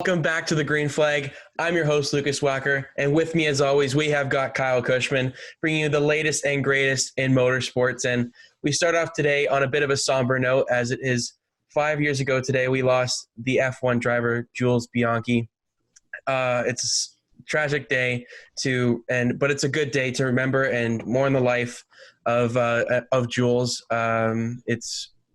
Welcome back to the Green Flag. I'm your host, Lukas Wacker, and with me, as always, we have got Kyle Cushman, bringing you the latest and greatest in motorsports. And we start off today on a bit of a somber note, as it is 5 years ago today we lost the F1 driver, Jules Bianchi. It's a tragic day but it's a good day to remember and mourn the life of Jules.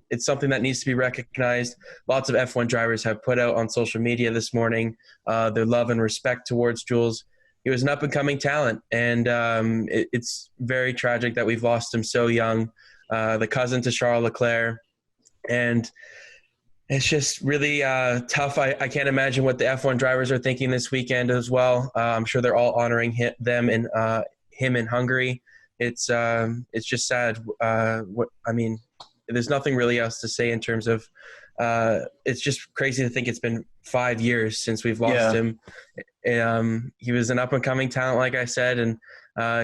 It's something that needs to be recognized. Lots of F1 drivers have put out on social media this morning their love and respect towards Jules. He was an up-and-coming talent, and it's very tragic that we've lost him so young, the cousin to Charles Leclerc. And it's just really tough. I can't imagine what the F1 drivers are thinking this weekend as well. I'm sure they're all honoring him in Hungary. It's just sad. There's nothing really else to say in terms of it's just crazy to think it's been 5 years since we've lost him. He was an up-and-coming talent, like I said, and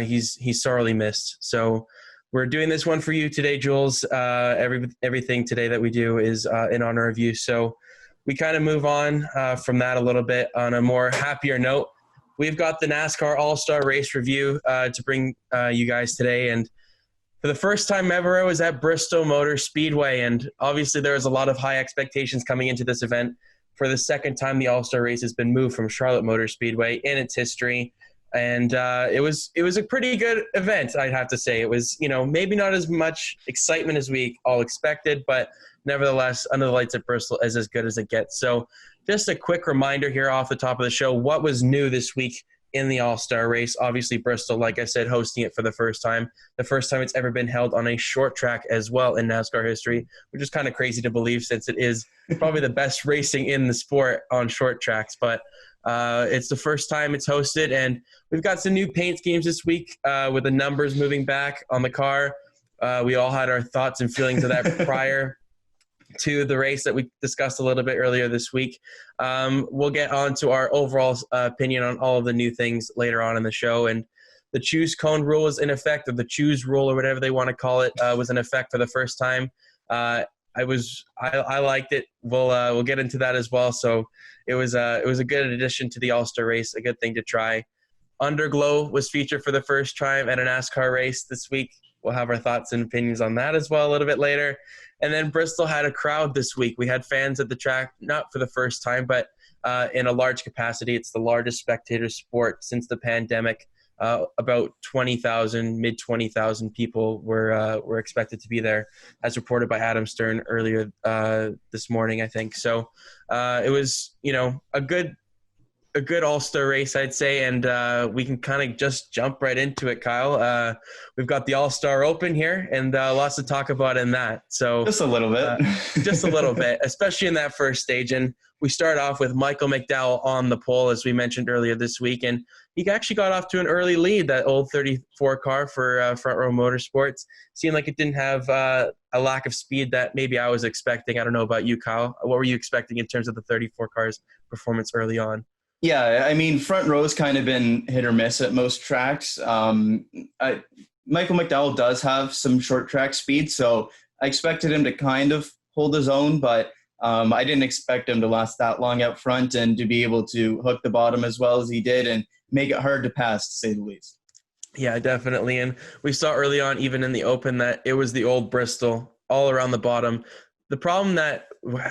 he's sorely missed. So we're doing this one for you today, Jules. Everything today that we do is in honor of you. So we kind of move on from that a little bit on a more happier note. We've got the NASCAR All-Star Race review to bring you guys today. And for the first time ever, I was at Bristol Motor Speedway, and obviously there was a lot of high expectations coming into this event. For the second time, the All-Star Race has been moved from Charlotte Motor Speedway in its history, and it was a pretty good event, I'd have to say. It was, maybe not as much excitement as we all expected, but nevertheless, under the lights at Bristol is as good as it gets. So just a quick reminder here off the top of the show, what was new this week in the All-Star Race. Obviously, Bristol, like I said, hosting it for the first time it's ever been held on a short track as well in NASCAR history, which is kind of crazy to believe since it is probably the best racing in the sport on short tracks. But it's the first time it's hosted, and we've got some new paint schemes this week with the numbers moving back on the car. We all had our thoughts and feelings of that prior to the race that we discussed a little bit earlier this week. We'll get on to our overall opinion on all of the new things later on in the show. And the choose cone rule is in effect, or the choose rule, or whatever they want to call it, was in effect for the first time. I liked it. We'll get into that as well. So it was a good addition to the All-Star Race, a good thing to try. Underglow was featured for the first time at a NASCAR race this week. We'll have our thoughts and opinions on that as well a little bit later. And then Bristol had a crowd this week. We had fans at the track, not for the first time, but in a large capacity. It's the largest spectator sport since the pandemic. About 20,000, mid-20,000 people were expected to be there, as reported by Adam Stern earlier this morning, I think. So it was, a good all-star race, I'd say, and we can kind of just jump right into it, Kyle. We've got the All-Star Open here, and lots to talk about in that. So just a little bit. Just a little bit, especially in that first stage. And we start off with Michael McDowell on the pole, as we mentioned earlier this week, and he actually got off to an early lead, that old 34 car for Front Row Motorsports. Seemed like it didn't have a lack of speed that maybe I was expecting. I don't know about you, Kyle. What were you expecting in terms of the 34 car's performance early on? Yeah, I mean, front row's kind of been hit or miss at most tracks. Michael McDowell does have some short track speed, so I expected him to kind of hold his own, but I didn't expect him to last that long up front and to be able to hook the bottom as well as he did and make it hard to pass, to say the least. Yeah, definitely. And we saw early on, even in the Open, that it was the old Bristol all around the bottom. The problem that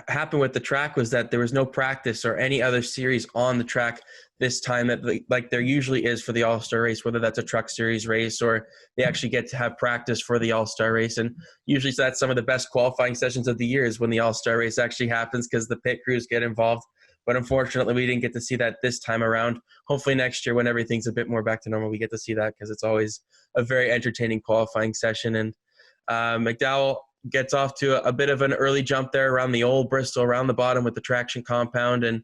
happened with the track was that there was no practice or any other series on the track this time that like there usually is for the All-Star race, whether that's a truck series race or they actually get to have practice for the All-Star race. And usually that's some of the best qualifying sessions of the year is when the All-Star race actually happens because the pit crews get involved. But unfortunately, we didn't get to see that this time around. Hopefully next year, when everything's a bit more back to normal, we get to see that because it's always a very entertaining qualifying session. And McDowell gets off to a bit of an early jump there around the old Bristol, around the bottom with the traction compound. And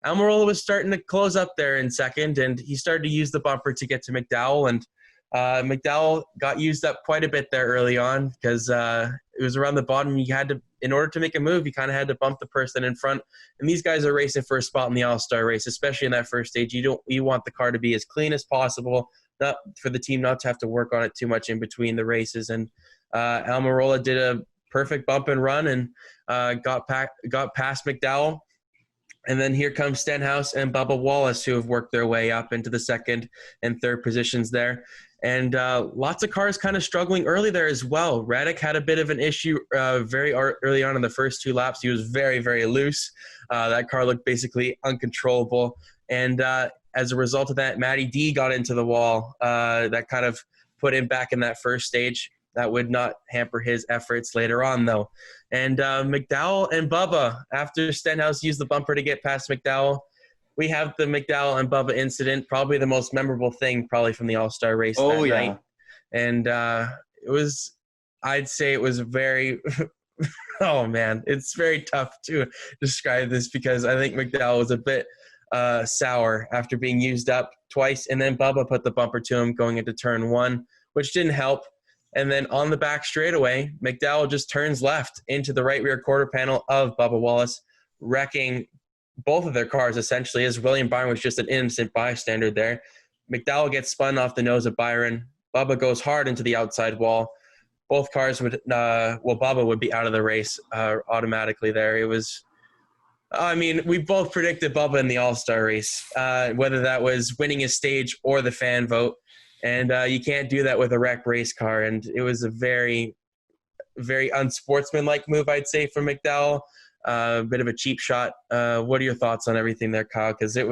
Almirola was starting to close up there in second, and he started to use the bumper to get to McDowell. And McDowell got used up quite a bit there early on because it was around the bottom. You had to, in order to make a move, you kind of had to bump the person in front. And these guys are racing for a spot in the All-Star race, especially in that first stage. You want the car to be as clean as possible, not for the team not to have to work on it too much in between the races. And Almirola did a perfect bump and run and got past McDowell. And then here comes Stenhouse and Bubba Wallace, who have worked their way up into the second and third positions there. And lots of cars kind of struggling early there as well. Reddick had a bit of an issue very early on in the first 2 laps. He was very, very loose. That car looked basically uncontrollable. And as a result of that, Matty D got into the wall. That kind of put him back in that first stage. That would not hamper his efforts later on, though. And McDowell and Bubba, after Stenhouse used the bumper to get past McDowell, we have the McDowell and Bubba incident, probably the most memorable thing probably from the All-Star race that night. And I'd say it was very – oh, man, it's very tough to describe this because I think McDowell was a bit sour after being used up twice. And then Bubba put the bumper to him going into turn 1, which didn't help. And then on the back straightaway, McDowell just turns left into the right rear quarter panel of Bubba Wallace, wrecking both of their cars essentially, as William Byron was just an innocent bystander there. McDowell gets spun off the nose of Byron. Bubba goes hard into the outside wall. Both cars would, Bubba would be out of the race automatically there. It was, we both predicted Bubba in the All-Star race, whether that was winning his stage or the fan vote. And you can't do that with a wrecked race car. And it was a very, very unsportsmanlike move, I'd say, from McDowell. A bit of a cheap shot. What are your thoughts on everything there, Kyle? Because it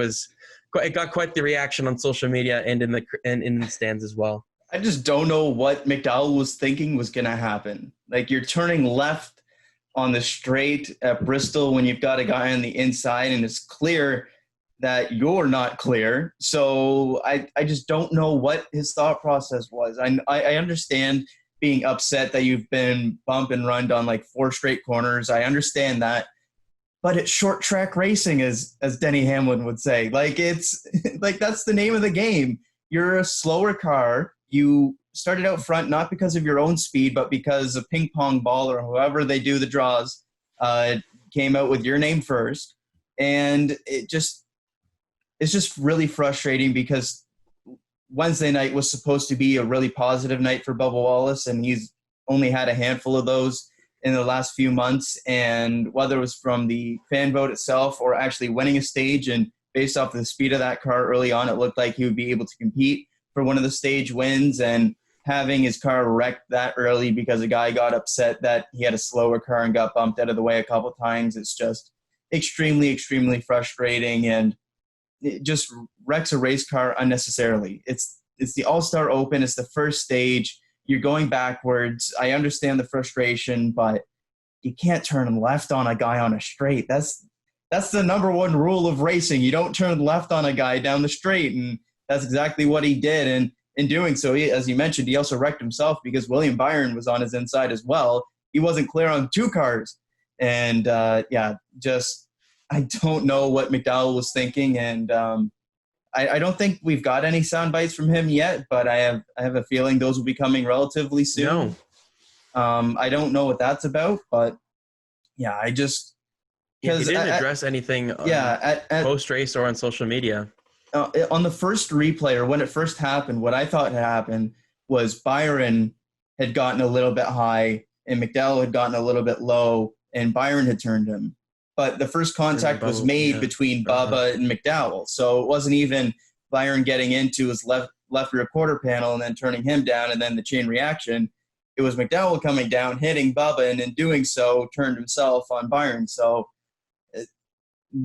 got quite the reaction on social media and in the stands as well. I just don't know what McDowell was thinking was going to happen. Like, you're turning left on the straight at Bristol when you've got a guy on the inside, and it's clear that you're not clear. So I just don't know what his thought process was. I understand being upset that you've been bump and runned on like 4 straight corners. I understand that. But it's short track racing, as Denny Hamlin would say. Like, it's like, that's the name of the game. You're a slower car. You started out front not because of your own speed, but because a ping pong ball or whoever they do the draws came out with your name first. And it's just really frustrating because Wednesday night was supposed to be a really positive night for Bubba Wallace, and he's only had a handful of those in the last few months. And whether it was from the fan vote itself or actually winning a stage, and based off the speed of that car early on, it looked like he would be able to compete for one of the stage wins. And having his car wrecked that early because a guy got upset that he had a slower car and got bumped out of the way a couple times, it's just extremely, extremely frustrating. And it just wrecks a race car unnecessarily. It's the All-Star Open. It's the first stage. You're going backwards. I understand the frustration, but you can't turn left on a guy on a straight. That's the number one rule of racing. You don't turn left on a guy down the straight, and that's exactly what he did. And in doing so, as you mentioned, he also wrecked himself because William Byron was on his inside as well. He wasn't clear on 2 cars. And, I don't know what McDowell was thinking, and I don't think we've got any sound bites from him yet, but I have a feeling those will be coming relatively soon. No. I don't know what that's about, but yeah, he didn't address anything post-race or on social media. On the first replay, or when it first happened, what I thought had happened was Byron had gotten a little bit high and McDowell had gotten a little bit low, and Byron had turned him. But the first contact was made between Bubba and McDowell. So it wasn't even Byron getting into his left rear quarter panel and then turning him down and then the chain reaction. It was McDowell coming down, hitting Bubba, and in doing so, turned himself on Byron. So it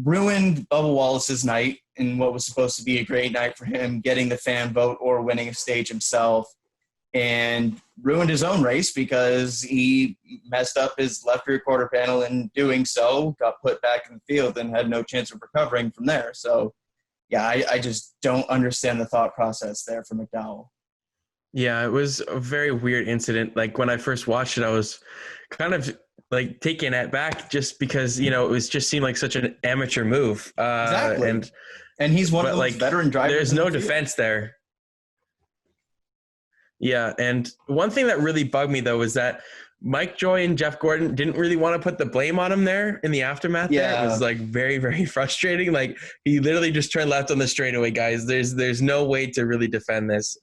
ruined Bubba Wallace's night in what was supposed to be a great night for him, getting the fan vote or winning a stage himself, and ruined his own race because he messed up his left rear quarter panel and doing so got put back in the field and had no chance of recovering from there. So, yeah, I just don't understand the thought process there for McDowell. Yeah, it was a very weird incident. Like, when I first watched it, I was kind of like taken aback just because, it was just seemed like such an amateur move. Exactly. And he's one of those veteran drivers. There's no defense there. Yeah, and one thing that really bugged me, though, was that Mike Joy and Jeff Gordon didn't really want to put the blame on him there in the aftermath. Yeah. There. It was, like, very, very frustrating. Like, he literally just turned left on the straightaway, guys. There's no way to really defend this.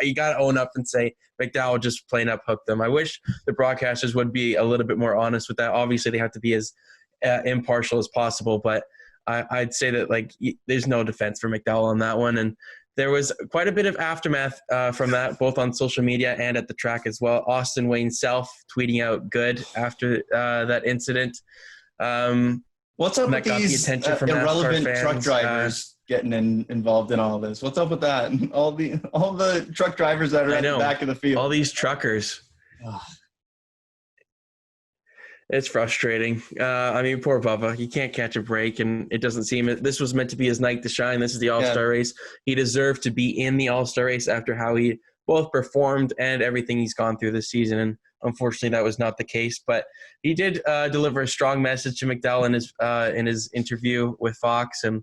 You got to own up and say McDowell just plain up hooked them. I wish the broadcasters would be a little bit more honest with that. Obviously, they have to be as impartial as possible, but I'd say that there's no defense for McDowell on that one. And there was quite a bit of aftermath from that, both on social media and at the track as well. Austin Wayne self tweeting out good after that incident. What's up with these irrelevant truck drivers getting involved in all this? What's up with that? All the truck drivers that are at the back of the field. All these truckers. It's frustrating. Poor Bubba. He can't catch a break, and it doesn't seem – this was meant to be his night to shine. This is the All-Star race. He deserved to be in the All-Star race after how he both performed and everything he's gone through this season, and unfortunately that was not the case. But he did deliver a strong message to McDowell in his interview with Fox, and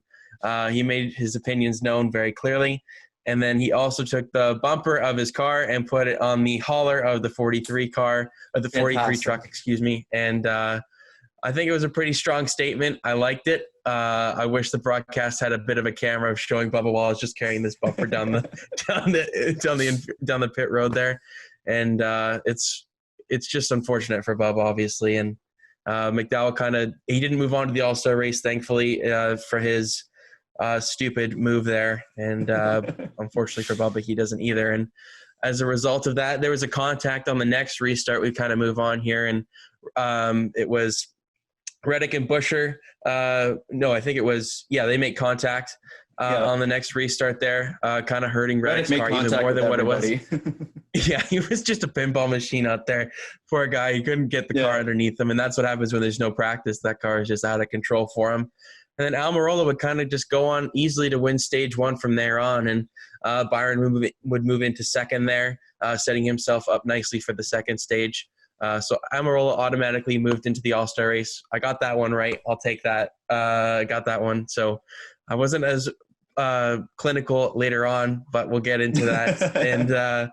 he made his opinions known very clearly. And then he also took the bumper of his car and put it on the hauler of the 43 car, or the 43 truck, excuse me. And I think it was a pretty strong statement. I liked it. I wish the broadcast had a bit of a camera of showing Bubba Wallace just carrying this bumper down the pit road there. And it's just unfortunate for Bubba, obviously. And McDowell he didn't move on to the All-Star race, thankfully, for his stupid move there, and unfortunately for Bubba, he doesn't either. And as a result of that, there was a contact on the next restart. We kind of move on here, and it was Reddick and Buscher. They make contact on the next restart there, kind of hurting Reddick's car even more than what it was. Yeah, he was just a pinball machine out there. Poor guy, he couldn't get the car underneath him, and that's what happens when there's no practice. That car is just out of control for him. And then Almirola would kind of just go on easily to win stage one from there on. And Byron would move into second there, setting himself up nicely for the second stage. So Almirola automatically moved into the All-Star race. I got that one right. I'll take that. I got that one. So I wasn't as clinical later on, but we'll get into that. And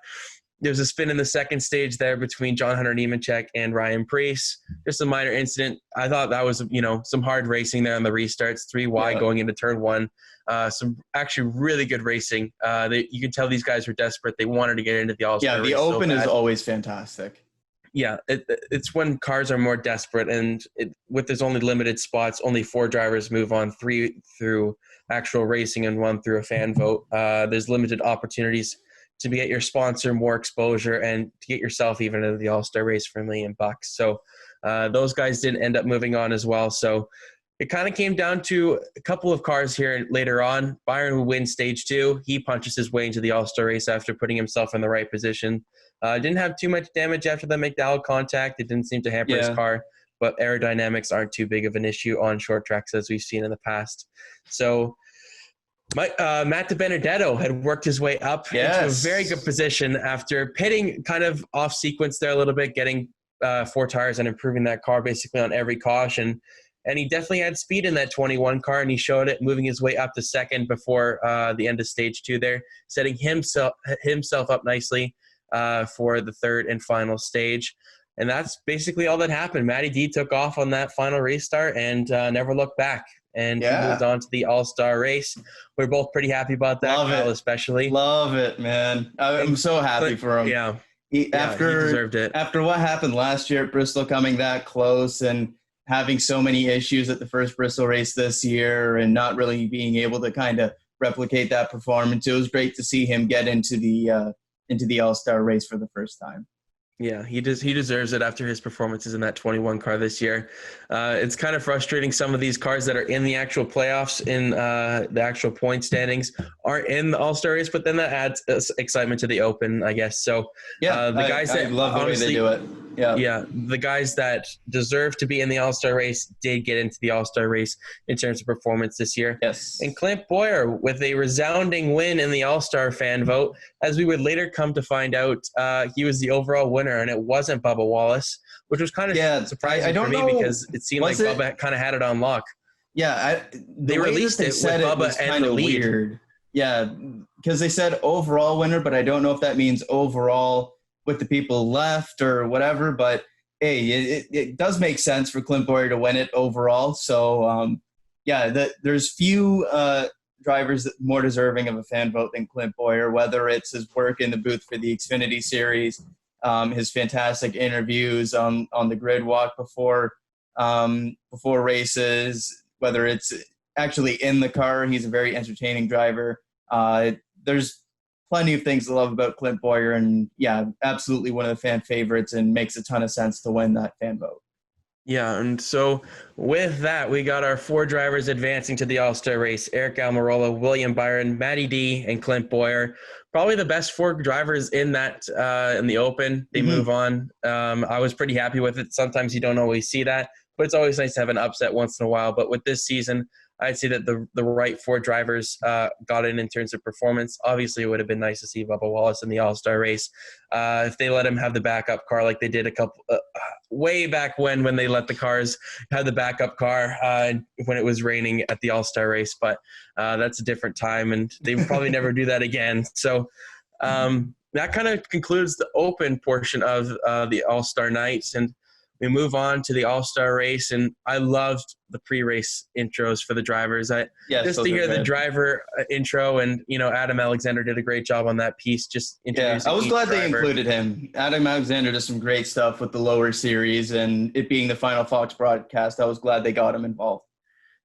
there's a spin in the second stage there between John Hunter Nemechek and Ryan Preece. Just a minor incident. I thought that was, some hard racing there on the restarts, 3 wide going into turn 1. Some actually really good racing. You could tell these guys were desperate. They wanted to get into the All-Star race. Yeah, the open is always fantastic. Yeah, it's when cars are more desperate, and with there's only limited spots, only 4 drivers move on, 3 through actual racing and 1 through a fan vote. There's limited opportunities to get your sponsor more exposure and to get yourself even into the All-Star race for $1 million. So those guys didn't end up moving on as well. So it kind of came down to a couple of cars here later on. Byron would win stage 2. He punches his way into the All-Star race after putting himself in the right position. Didn't have too much damage after the McDowell contact. It didn't seem to hamper his car, but aerodynamics aren't too big of an issue on short tracks as we've seen in the past. So Matt DiBenedetto had worked his way up into a very good position after pitting kind of off sequence there a little bit, getting 4 tires and improving that car basically on every caution. And he definitely had speed in that 21 car, and he showed it, moving his way up to second before the end of stage 2 there, setting himself up nicely for the third and final stage. And that's basically all that happened. Matty D took off on that final restart and never looked back. And he moved on to the All-Star race. We're both pretty happy about that, Kyle especially. Love it, man. I'm so happy for him. Yeah. He deserved it. After what happened last year at Bristol, coming that close and having so many issues at the first Bristol race this year and not really being able to kind of replicate that performance, it was great to see him get into the All-Star race for the first time. Yeah, he deserves it after his performances in that 21 car this year. It's kind of frustrating some of these cars that are in the actual playoffs, in the actual point standings, aren't in the All-Star race, but then that adds excitement to the Open, I guess. So I love the way they do it. Yeah, the guys that deserve to be in the All-Star race did get into the All-Star race in terms of performance this year. Yes. And Clint Boyer with a resounding win in the All-Star fan vote. As we would later come to find out, he was the overall winner, and it wasn't Bubba Wallace, which was kind of surprising for me because it seemed like Bubba kind of had it on lock. Yeah, they released it with Bubba and the lead. Weird. Yeah, because they said overall winner, but I don't know if that means overall with the people left or whatever. But hey, it does make sense for Clint Boyer to win it overall. So there's few drivers more deserving of a fan vote than Clint Boyer, whether it's his work in the booth for the Xfinity Series, his fantastic interviews on the grid walk before races, whether it's actually in the car. He's a very entertaining driver. There's plenty of things to love about Clint Bowyer, and yeah, absolutely one of the fan favorites, and makes a ton of sense to win that fan vote. Yeah, and so with that, we got our 4 drivers advancing to the All-Star race: Eric Almirola, William Byron, Matty D, and Clint Bowyer. Probably the best 4 drivers in that in the Open. They move on. I was pretty happy with it. Sometimes you don't always see that, but it's always nice to have an upset once in a while. But with this season, I'd say that the right 4 drivers got in terms of performance. Obviously, it would have been nice to see Bubba Wallace in the All-Star race. If they let him have the backup car like they did a couple way back when they let the cars have the backup car when it was raining at the All-Star race. But that's a different time, and they probably never do that again. So that kind of concludes the Open portion of the All-Star nights. And we move on to the All-Star race, and I loved the pre-race intros for the drivers. Just to hear the driver intro, and Adam Alexander did a great job on that piece. Just introducing I was glad driver. They included him. Adam Alexander does some great stuff with the lower series, and it being the final Fox broadcast, I was glad they got him involved.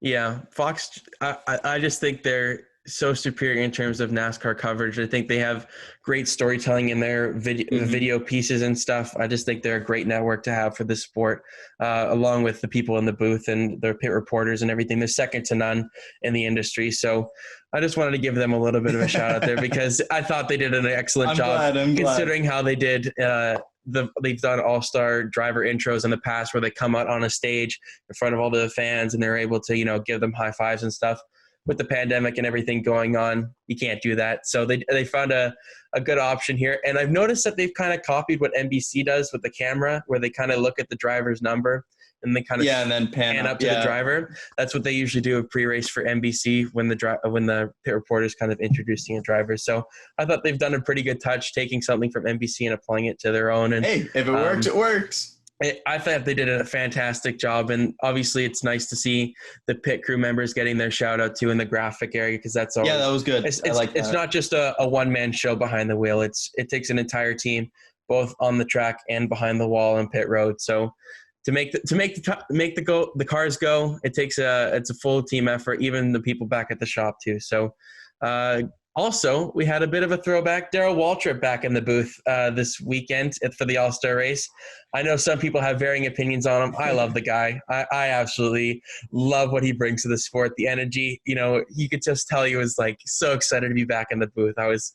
Yeah, Fox. I just think they're so superior in terms of NASCAR coverage. I think they have great storytelling in their video pieces and stuff. I just think they're a great network to have for this sport, along with the people in the booth and their pit reporters and everything. They're second to none in the industry. So I just wanted to give them a little bit of a shout out there because I thought they did an excellent job considering how they did. They've done all-star driver intros in the past where they come out on a stage in front of all the fans and they're able to, give them high fives and stuff. With the pandemic and everything going on, you can't do that. So they found a good option here. And I've noticed that they've kind of copied what NBC does with the camera, where they kind of look at the driver's number and they kind of and then pan up to the driver. That's what they usually do with pre-race for NBC when the pit reporters kind of introducing a driver. So I thought they've done a pretty good touch, taking something from NBC and applying it to their own. And hey, if it works, it works. I thought they did a fantastic job, and obviously it's nice to see the pit crew members getting their shout out too in the graphic area, because that's always, that was good. It's not just a one-man show behind the wheel. It takes an entire team, both on the track and behind the wall and pit road. So to make the cars go, it's a full team effort. Even the people back at the shop too. So. Also, we had a bit of a throwback. Darrell Waltrip back in the booth this weekend for the All-Star race. I know some people have varying opinions on him. I love the guy. I absolutely love what he brings to the sport, the energy. You could just tell he was like so excited to be back in the booth. I was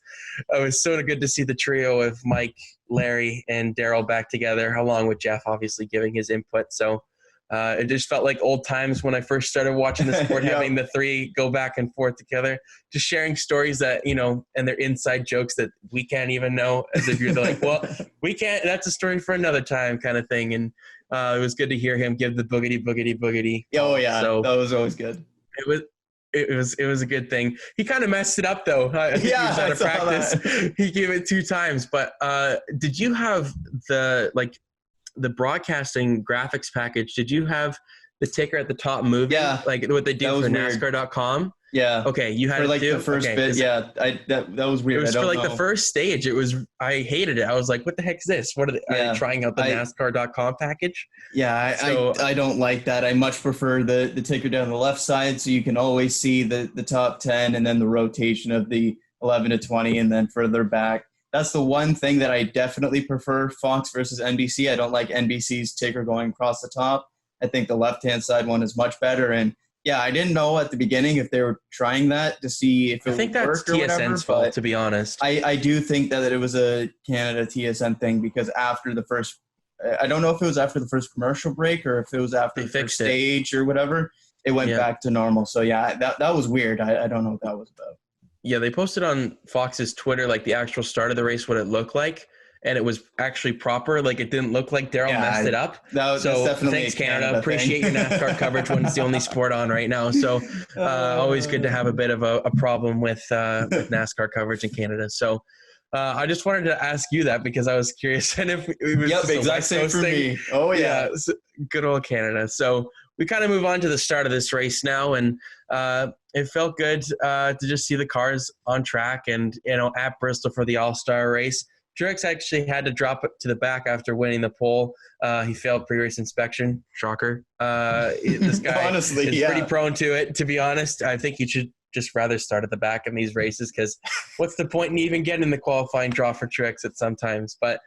so good to see the trio of Mike, Larry, and Darrell back together, along with Jeff obviously giving his input. So it just felt like old times when I first started watching the sport, having the 3 go back and forth together, just sharing stories that, and their inside jokes that we can't even know, as if you're like, well, we can't, that's a story for another time kind of thing. And it was good to hear him give the boogity, boogity, boogity. Oh yeah. So that was always good. It was a good thing. He kind of messed it up though. I think he was out of practice. He gave it 2 times, but did you have the broadcasting graphics package? Did you have the ticker at the top moving? Yeah. Like what they do for NASCAR.com? Yeah. Okay. You had for the first bit. Yeah. That was weird. It was for the first stage. I hated it. I was like, what the heck is this? Are they trying out the NASCAR.com package? Yeah. I don't like that. I much prefer the ticker down the left side, so you can always see the top 10 and then the rotation of the 11 to 20 and then further back. That's the one thing that I definitely prefer, Fox versus NBC. I don't like NBC's ticker going across the top. I think the left-hand side one is much better. And, yeah, I didn't know at the beginning if they were trying that to see if it would work or whatever. I think that's TSN's fault, to be honest. I do think that it was a Canada TSN thing, because after the first – I don't know if it was after the first commercial break or if it was after the first stage or whatever. It went back to normal. So, yeah, that was weird. I don't know what that was about. Yeah, they posted on Fox's Twitter, like the actual start of the race, what it looked like, and it was actually proper. Like it didn't look like Darrell messed it up. That's definitely thanks, Canada. Appreciate your NASCAR coverage when it's the only sport on right now. So always good to have a bit of a problem with NASCAR coverage in Canada. So I just wanted to ask you that because I was curious, and if it was exact same for me. Oh yeah, good old Canada. So we kind of move on to the start of this race now, and it felt good to just see the cars on track and at Bristol for the All-Star race. Truex actually had to drop it to the back after winning the pole. He failed pre-race inspection. Shocker. This guy Honestly, is pretty prone to it, to be honest. I think you should just rather start at the back in these races, because what's the point in even getting the qualifying draw for Truex at sometimes? But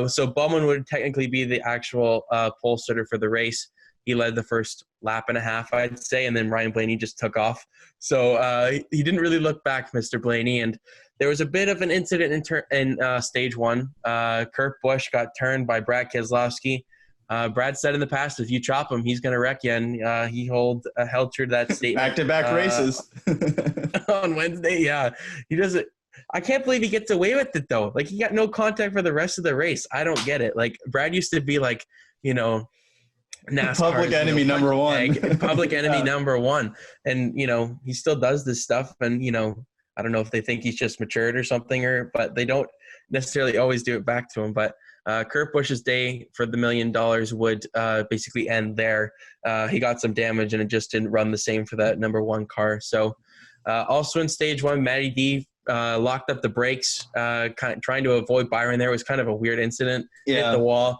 so Bowman would technically be the actual pole sitter for the race. He led the first lap and a half, I'd say, and then Ryan Blaney just took off. So he didn't really look back, Mr. Blaney. And there was a bit of an incident in stage one. Kurt Busch got turned by Brad Keselowski. Brad said in the past, if you chop him, he's going to wreck you. And he held true to that statement. Back-to-back races. On Wednesday, yeah. He doesn't. I can't believe he gets away with it, though. Like, he got no contact for the rest of the race. I don't get it. Like, Brad used to be like, NASCAR, public enemy number one. Public enemy number one. And, he still does this stuff. And, I don't know if they think he's just matured or something, but they don't necessarily always do it back to him. But Kurt Busch's day for the $1 million would basically end there. He got some damage, and it just didn't run the same for that number one car. So also in stage one, Matty D locked up the brakes, kind of trying to avoid Byron there. It was kind of a weird incident. Hit the wall.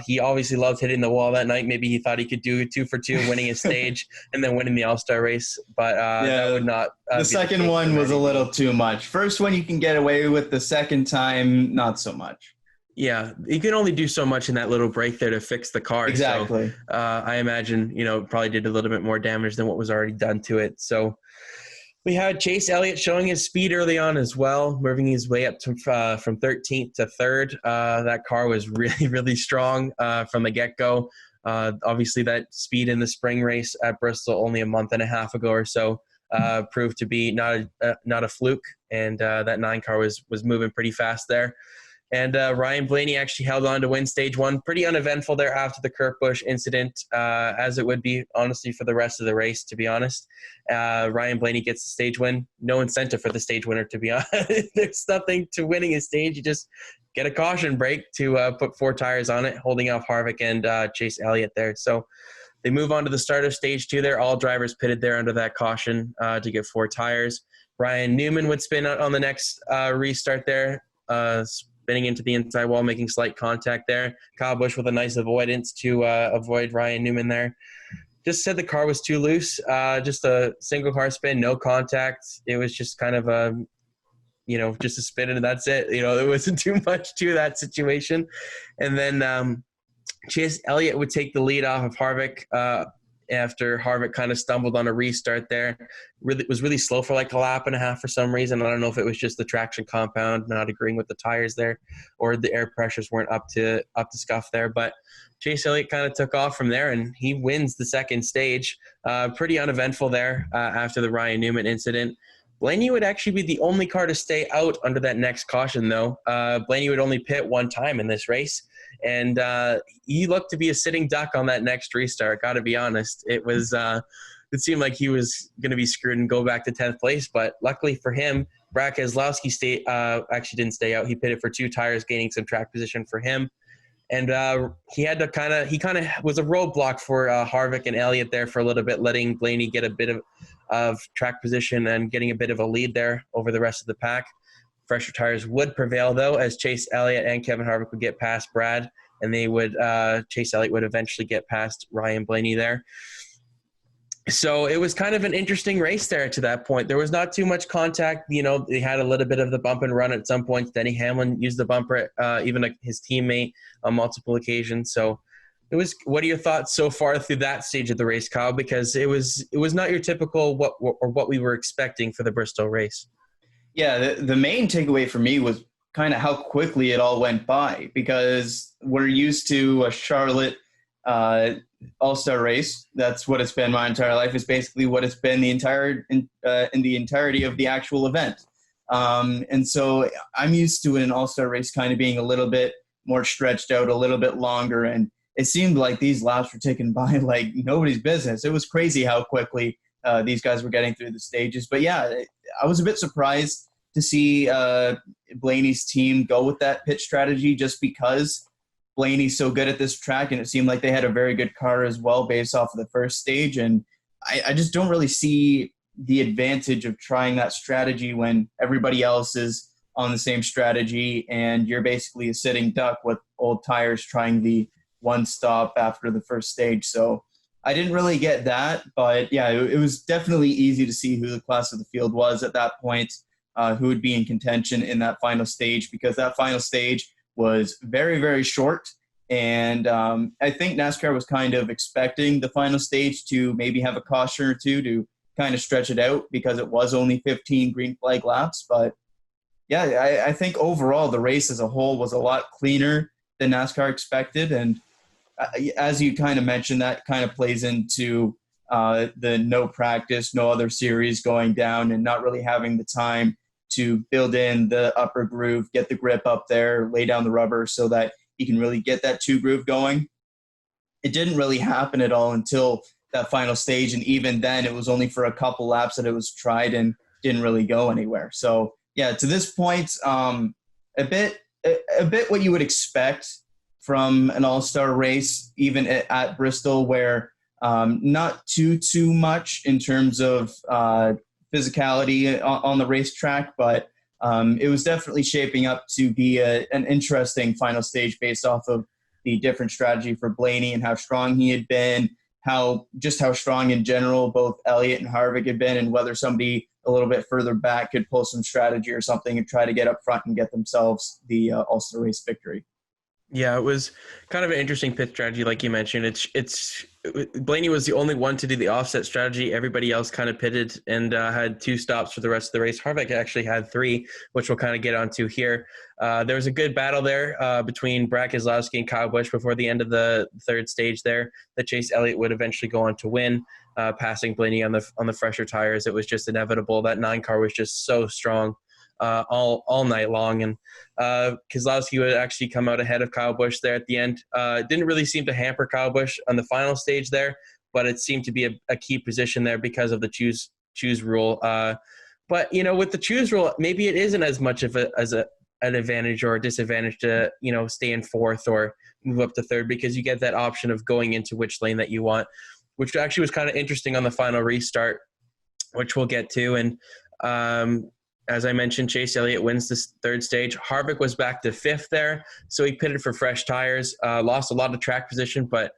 He obviously loved hitting the wall that night. Maybe he thought he could do 2 for 2, winning his stage and then winning the All-Star race. But that would not. The second one was a little too much. First one you can get away with. The second time, not so much. Yeah, you can only do so much in that little break there to fix the car. Exactly. So, I imagine, probably did a little bit more damage than what was already done to it. So we had Chase Elliott showing his speed early on as well, moving his way up to, from 13th to 3rd. That car was really, really strong from the get-go. Obviously, that speed in the spring race at Bristol only a month and a half ago or so proved to be not a fluke, and that 9 car was moving pretty fast there. And Ryan Blaney actually held on to win stage one. Pretty uneventful there after the Kurt Busch incident, as it would be, honestly, for the rest of the race, to be honest. Ryan Blaney gets the stage win. No incentive for the stage winner, to be honest. There's nothing to winning a stage. You just get a caution brake to put 4 tires on it, holding off Harvick and Chase Elliott there. So they move on to the start of stage 2 there. All drivers pitted there under that caution to get 4 tires. Ryan Newman would spin out on the next restart there, spinning into the inside wall, making slight contact there. Kyle Busch with a nice avoidance to avoid Ryan Newman there. Just said the car was too loose. Just a single car spin, no contact. It was just kind of a, just a spin and that's it. There wasn't too much to that situation. And then Chase Elliott would take the lead off of Harvick after Harvick kind of stumbled on a restart there. Was really slow for like a lap and a half for some reason. I don't know if it was just the traction compound not agreeing with the tires there, or the air pressures weren't up to scuff there. But Chase Elliott kind of took off from there, and he wins the second stage. Pretty uneventful there after the Ryan Newman incident. Blaney would actually be the only car to stay out under that next caution, though. Blaney would only pit 1 time in this race, and he looked to be a sitting duck on that next restart. Got to be honest, it seemed like he was going to be screwed and go back to 10th place. But luckily for him, Brad Keselowski actually didn't stay out. He pitted for 2 tires, gaining some track position for him. And he had to he was a roadblock for Harvick and Elliott there for a little bit, letting Blaney get a bit of track position and getting a bit of a lead there over the rest of the pack. Fresher tires would prevail, though, as Chase Elliott and Kevin Harvick would get past Brad, and Chase Elliott would eventually get past Ryan Blaney there. So it was kind of an interesting race there to that point. There was not too much contact. They had a little bit of the bump and run at some points. Denny Hamlin used the bumper, even his teammate, on multiple occasions. So what are your thoughts so far through that stage of the race, Kyle? Because it was not your typical what we were expecting for the Bristol race. Yeah, the main takeaway for me was kind of how quickly it all went by, because we're used to a Charlotte All-Star race. That's what it's been my entire life. It's basically what it's been in the entirety of the actual event. And so I'm used to an All-Star race kind of being a little bit more stretched out, a little bit longer. And it seemed like these laps were taken by like nobody's business. It was crazy how quickly these guys were getting through the stages. But yeah, I was a bit surprised to see Blaney's team go with that pit strategy, just because Blaney's so good at this track, and it seemed like they had a very good car as well based off of the first stage. And I just don't really see the advantage of trying that strategy when everybody else is on the same strategy, and you're basically a sitting duck with old tires trying the one stop after the first stage. So I didn't really get that, but yeah, it was definitely easy to see who the class of the field was at that point, who would be in contention in that final stage, because that final stage was very, very short. And I think NASCAR was kind of expecting the final stage to maybe have a caution or two to kind of stretch it out, because it was only 15 green flag laps. But yeah, I think overall the race as a whole was a lot cleaner than NASCAR expected. And as you kind of mentioned, that kind of plays into the no practice, no other series going down, and not really having the time to build in the upper groove, get the grip up there, lay down the rubber so that you can really get that two groove going. It didn't really happen at all until that final stage, and even then it was only for a couple laps that it was tried and didn't really go anywhere. So yeah, to this point, a bit what you would expect from an all-star race, even at Bristol, where not too much in terms of physicality on the racetrack, but it was definitely shaping up to be an interesting final stage based off of the different strategy for Blaney and how strong he had been, how strong in general both Elliott and Harvick had been, and whether somebody a little bit further back could pull some strategy or something and try to get up front and get themselves the all-star race victory. Yeah, it was kind of an interesting pit strategy, like you mentioned. It's Blaney was the only one to do the offset strategy. Everybody else kind of pitted and had two stops for the rest of the race. Harvick actually had three, which we'll kind of get onto here. There was a good battle there between Brad Keselowski and Kyle Busch before the end of the third stage there, that Chase Elliott would eventually go on to win, passing Blaney on the fresher tires. It was just inevitable. That 9 car was just so strong all night long, and Keselowski would actually come out ahead of Kyle Busch there at the end. It didn't really seem to hamper Kyle Busch on the final stage there, but it seemed to be a key position there because of the choose rule. But with the choose rule, maybe it isn't as much of an advantage or a disadvantage to stay in fourth or move up to third, because you get that option of going into which lane that you want, which actually was kind of interesting on the final restart, which we'll get to. And as I mentioned, Chase Elliott wins this third stage. Harvick was back to fifth there, so he pitted for fresh tires, lost a lot of track position, but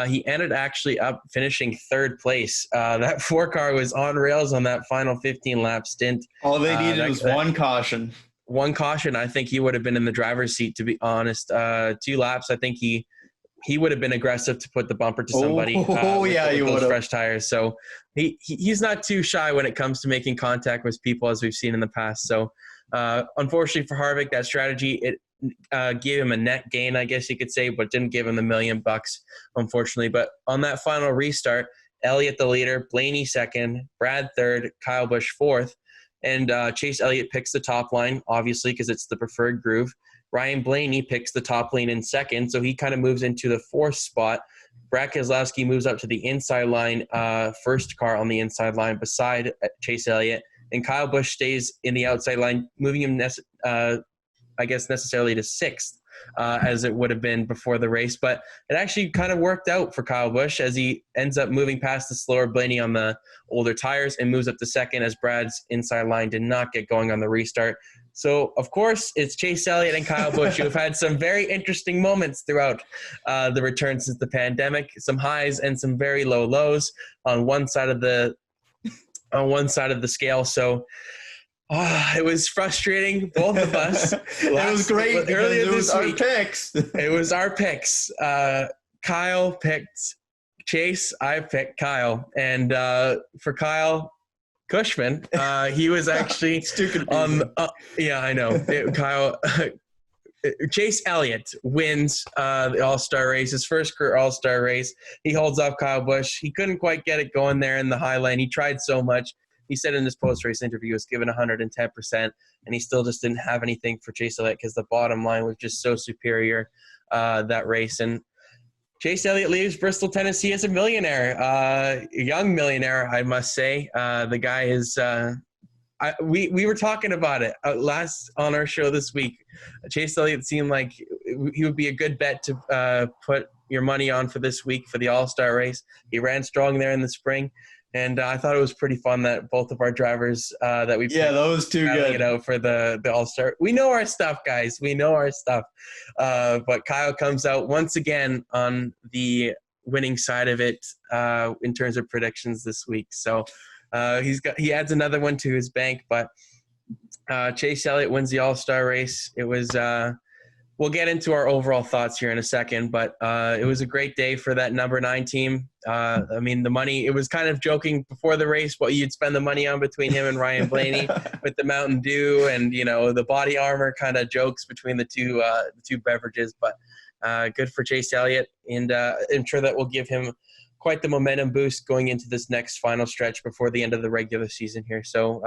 he ended actually up finishing third place. That 4 car was on rails on that final 15-lap stint. All they needed was one caution. One caution. I think he would have been in the driver's seat, to be honest. 2 laps, I think he would have been aggressive to put the bumper to somebody. He would have. Fresh tires. So he's not too shy when it comes to making contact with people, as we've seen in the past. So unfortunately for Harvick, that strategy, it gave him a net gain, I guess you could say, but didn't give him the $1 million, unfortunately. But on that final restart, Elliott the leader, Blaney second, Brad third, Kyle Busch fourth, and Chase Elliott picks the top line, obviously, because it's the preferred groove. Ryan Blaney picks the top lane in second, so he kind of moves into the 4th spot. Brad Keselowski moves up to the inside line, first car on the inside line beside Chase Elliott, and Kyle Busch stays in the outside line, moving him, necessarily to 6th, as it would have been before the race. But it actually kind of worked out for Kyle Busch, as he ends up moving past the slower Blaney on the older tires and moves up to 2nd, as Brad's inside line did not get going on the restart. So, of course, it's Chase Elliott and Kyle Busch who have had some very interesting moments throughout the return since the pandemic. Some highs and some very low lows on one side of the scale. So it was frustrating, both of us. It was great. Earlier this week, picks. It was our picks. Kyle picked Chase. I picked Kyle. And for Kyle Cushman, he was actually on. Yeah, I know. Kyle. Chase Elliott wins the All-Star race, his first career All-Star race. He holds off Kyle Busch. He couldn't quite get it going there in the high line. He tried so much. He said in his post-race interview he was given 110%, and he still just didn't have anything for Chase Elliott because the bottom line was just so superior that race. And Chase Elliott leaves Bristol, Tennessee as a millionaire, a young millionaire, I must say. The guy is we were talking about it last on our show this week. Chase Elliott seemed like he would be a good bet to put your money on for this week for the All-Star race. He ran strong there in the spring. And I thought it was pretty fun that both of our drivers that we Yeah, that was too good. It out for the All-Star. We know our stuff, guys. We know our stuff. But Kyle comes out once again on the winning side of it in terms of predictions this week. So he adds another one to his bank. But Chase Elliott wins the All-Star race. It was we'll get into our overall thoughts here in a second, but it was a great day for that number 9 team. I mean, the money, it was kind of joking before the race what you'd spend the money on between him and Ryan Blaney with the Mountain Dew and, the body armor kind of jokes between the two beverages. But good for Chase Elliott, and I'm sure that will give him quite the momentum boost going into this next final stretch before the end of the regular season here. So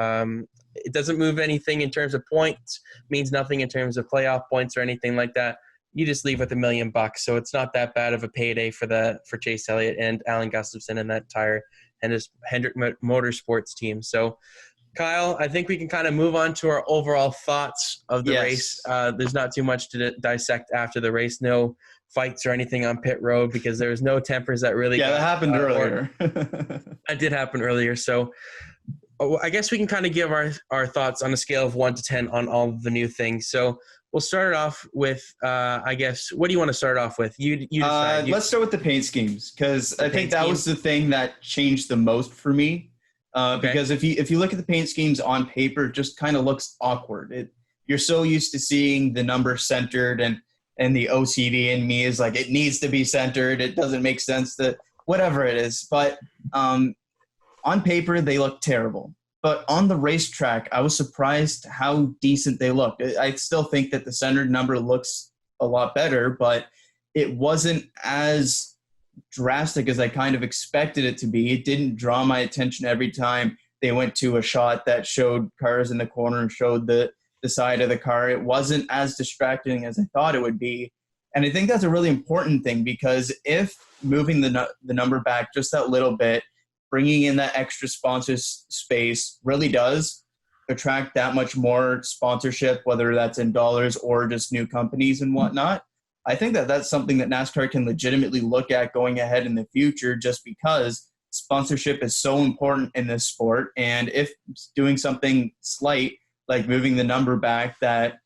it doesn't move anything in terms of points, means nothing in terms of playoff points or anything like that. You just leave with $1 million, so it's not that bad of a payday for Chase Elliott and Alan Gustafson and that entire Hendrick Motorsports team. So, Kyle, I think we can kind of move on to our overall thoughts of the race. There's not too much to dissect after the race. No fights or anything on pit road because there was no tempers that really. Yeah, that happened earlier. That did happen earlier. So I guess we can kind of give our thoughts on a scale of 1 to 10 on all of the new things. So we'll start it off with, I guess, what do you want to start off with? You decide. Let's start with the paint schemes because I think that was the thing that changed the most for me. Because if you look at the paint schemes on paper, it just kind of looks awkward. You're so used to seeing the number centered, and the OCD in me is like, it needs to be centered. It doesn't make sense that whatever it is. But on paper, they look terrible. But on the racetrack, I was surprised how decent they looked. I still think that the centered number looks a lot better, but it wasn't as drastic as I kind of expected it to be. It didn't draw my attention every time they went to a shot that showed cars in the corner and showed the side of the car. It wasn't as distracting as I thought it would be. And I think that's a really important thing because if moving the number back just that little bit, bringing in that extra sponsor space really does attract that much more sponsorship, whether that's in dollars or just new companies and whatnot. I think that that's something that NASCAR can legitimately look at going ahead in the future just because sponsorship is so important in this sport. And if doing something slight, like moving the number back, that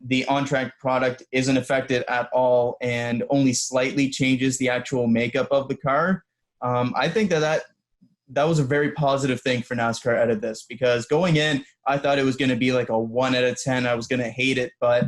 the on-track product isn't affected at all and only slightly changes the actual makeup of the car, I think that was a very positive thing for NASCAR out of this because going in, I thought it was going to be like a 1 out of 10. I was going to hate it, but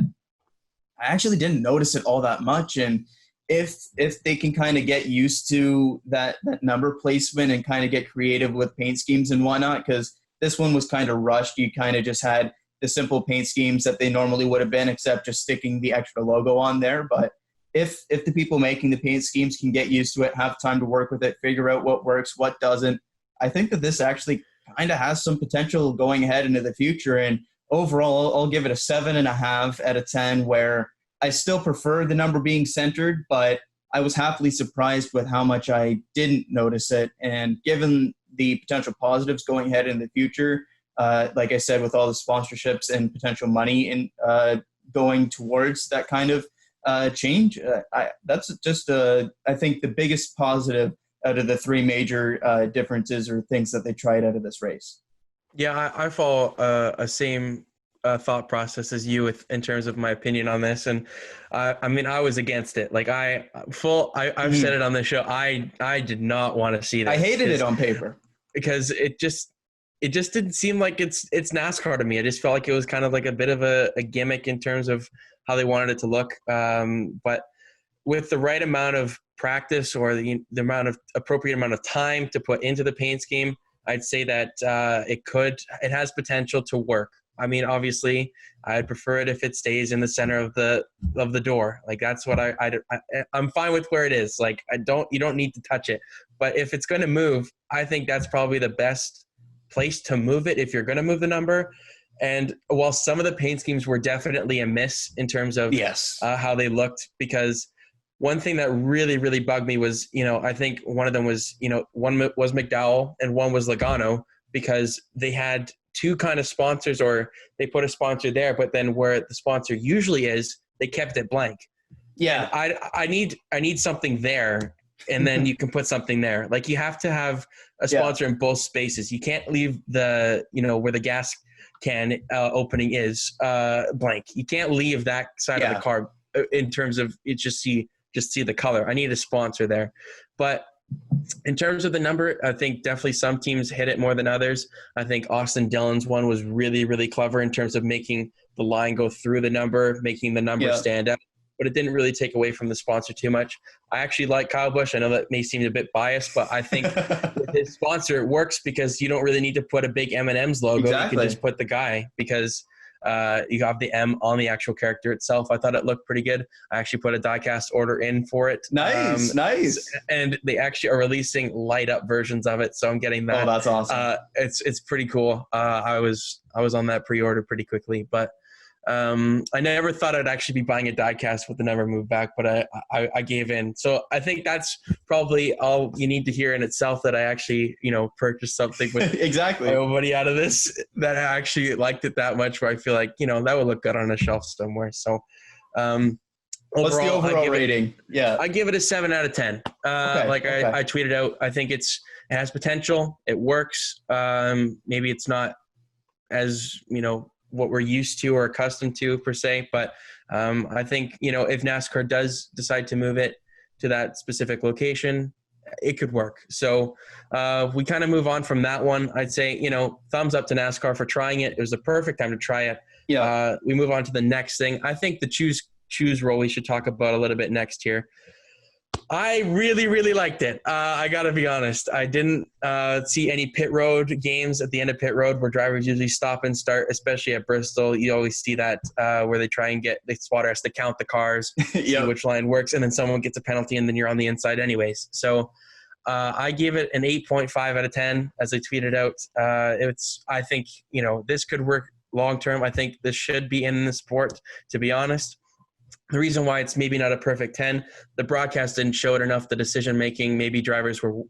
I actually didn't notice it all that much. And if they can kind of get used to that number placement and kind of get creative with paint schemes and whatnot, because this one was kind of rushed. You kind of just had the simple paint schemes that they normally would have been, except just sticking the extra logo on there. But if the people making the paint schemes can get used to it, have time to work with it, figure out what works, what doesn't, I think that this actually kind of has some potential going ahead into the future. And overall, I'll give it a 7.5 out of 10, where I still prefer the number being centered, but I was happily surprised with how much I didn't notice it. And given the potential positives going ahead in the future, like I said, with all the sponsorships and potential money in going towards that kind of change, that's just, I think, the biggest positive out of the 3 major differences or things that they tried out of this race. Yeah, I follow a same thought process as you in terms of my opinion on this. And I mean, I was against it. Like I've said it on the show. I did not want to see that. I hated it on paper because it just didn't seem like it's NASCAR to me. I just felt like it was kind of like a bit of a gimmick in terms of how they wanted it to look. But with the right amount of practice or the appropriate amount of time to put into the paint scheme, I'd say that it has potential to work. I mean, obviously, I'd prefer it if it stays in the center of the door. Like that's what I'm fine with where it is. Like you don't need to touch it. But if it's going to move, I think that's probably the best place to move it if you're going to move the number. And while some of the paint schemes were definitely a miss in terms of how they looked, because one thing that really, really bugged me was, I think one of them was, one was McDowell and one was Logano, because they had 2 kind of sponsors, or they put a sponsor there, but then where the sponsor usually is, they kept it blank. Yeah. And I need something there and then you can put something there. Like you have to have a sponsor in both spaces. You can't leave the, where the gas can opening is blank. You can't leave that side of the car in terms of it. Just see the color. I need a sponsor there. But in terms of the number, I think definitely some teams hit it more than others. I think Austin Dillon's one was really, really clever in terms of making the line go through the number, making the number stand out. But it didn't really take away from the sponsor too much. I actually like Kyle Busch. I know that may seem a bit biased, but I think with his sponsor, it works because you don't really need to put a big M&M's logo. Exactly. You can just put the guy because you have the M on the actual character itself. I thought it looked pretty good. I actually put a die-cast order in for it. Nice. And they actually are releasing light-up versions of it, so I'm getting that. Oh, that's awesome. It's pretty cool. I was on that pre-order pretty quickly, but I never thought I'd actually be buying a die-cast with the number moved back, but I gave in. So I think that's probably all you need to hear in itself, that I actually, purchased something with exactly nobody out of this, that I actually liked it that much, where I feel like, that would look good on a shelf somewhere. So what's the overall rating? I give it a 7 out of 10. I tweeted out, I think it has potential. It works. Maybe it's not as, what we're used to or accustomed to per se. But I think, if NASCAR does decide to move it to that specific location, it could work. So we kind of move on from that one. I'd say, thumbs up to NASCAR for trying it. It was the perfect time to try it. We move on to the next thing. I think the choose role we should talk about a little bit next here. I really, really liked it. I got to be honest. I didn't see any pit road games at the end of pit road where drivers usually stop and start, especially at Bristol. You always see that where they try and the spotter has to count the cars, see which line works, and then someone gets a penalty, and then you're on the inside anyways. So I gave it an 8.5 out of 10, as I tweeted out. I think, this could work long term. I think this should be in the sport, to be honest. The reason why it's maybe not a perfect 10, the broadcast didn't show it enough. The decision-making, maybe drivers were,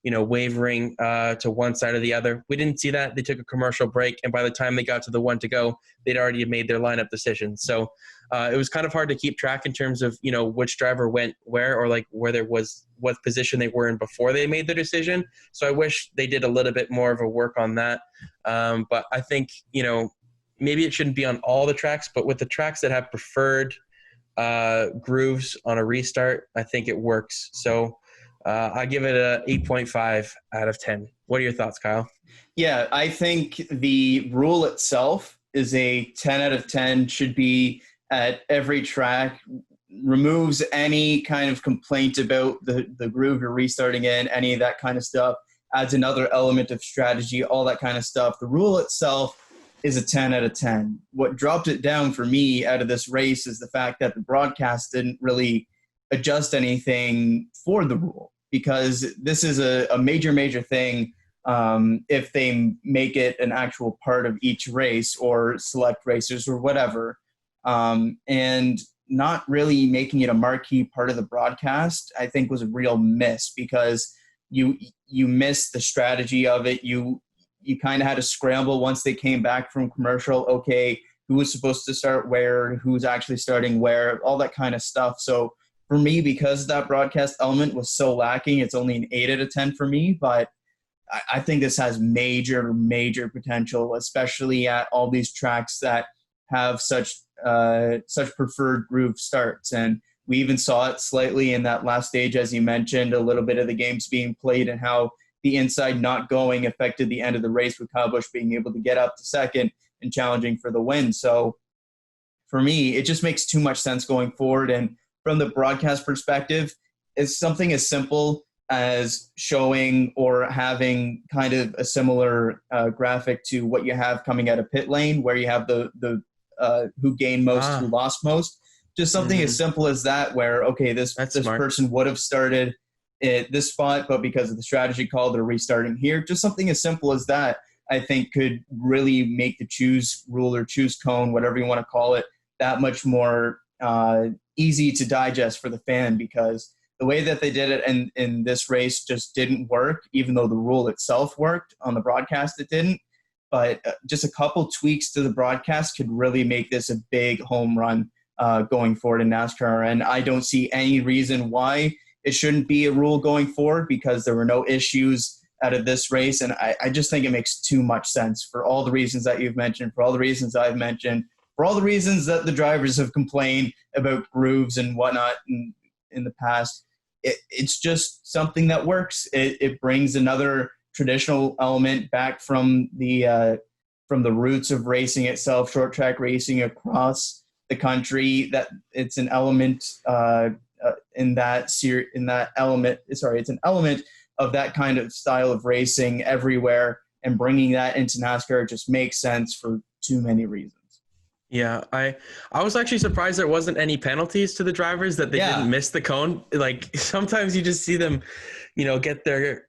wavering to one side or the other. We didn't see that. They took a commercial break, and by the time they got to the one to go, they'd already made their lineup decisions. So it was kind of hard to keep track in terms of, which driver went where, or like where there was what position they were in before they made the decision. So I wish they did a little bit more of a work on that. But I think, maybe it shouldn't be on all the tracks, but with the tracks that have preferred grooves on a restart, I think it works. So I give it a 8.5 out of 10. What are your thoughts, Kyle? Yeah, I think the rule itself is a 10 out of 10, should be at every track, removes any kind of complaint about the groove you're restarting in, any of that kind of stuff, adds another element of strategy, all that kind of stuff. The rule itself is a 10 out of 10. What dropped it down for me out of this race is the fact that the broadcast didn't really adjust anything for the rule, because this is a major, major thing if they make it an actual part of each race or select racers or whatever. And not really making it a marquee part of the broadcast, I think, was a real miss, because you missed the strategy of it. You kind of had to scramble once they came back from commercial. Okay, who was supposed to start where, who's actually starting where, all that kind of stuff. So for me, because that broadcast element was so lacking, it's only an 8 out of 10 for me. But I think this has major, major potential, especially at all these tracks that have such preferred groove starts. And we even saw it slightly in that last stage, as you mentioned, a little bit of the games being played and how the inside not going affected the end of the race, with Kyle Busch being able to get up to second and challenging for the win. So for me, it just makes too much sense going forward. And from the broadcast perspective, it's something as simple as showing or having kind of a similar graphic to what you have coming out of pit lane, where you have the who gained most, who lost most. Just something as simple as that, where, okay, this person would have started at this spot, but because of the strategy call, they're restarting here. Just something as simple as that, I think, could really make the choose rule or choose cone, whatever you want to call it, that much more easy to digest for the fan, because the way that they did it in this race just didn't work, even though the rule itself worked. On the broadcast, it didn't. But just a couple tweaks to the broadcast could really make this a big home run going forward in NASCAR. And I don't see any reason why it shouldn't be a rule going forward because there were no issues out of this race. And I just think it makes too much sense for all the reasons that you've mentioned, for all the reasons I've mentioned, for all the reasons that the drivers have complained about grooves and whatnot in the past. It's just something that works. It brings another traditional element back from the roots of racing itself, short track racing across the country. That it's an element it's an element of that kind of style of racing everywhere, and bringing that into NASCAR just makes sense for too many reasons. Yeah, I was actually surprised there wasn't any penalties to the drivers, that they didn't miss the cone. Like sometimes you just see them, get their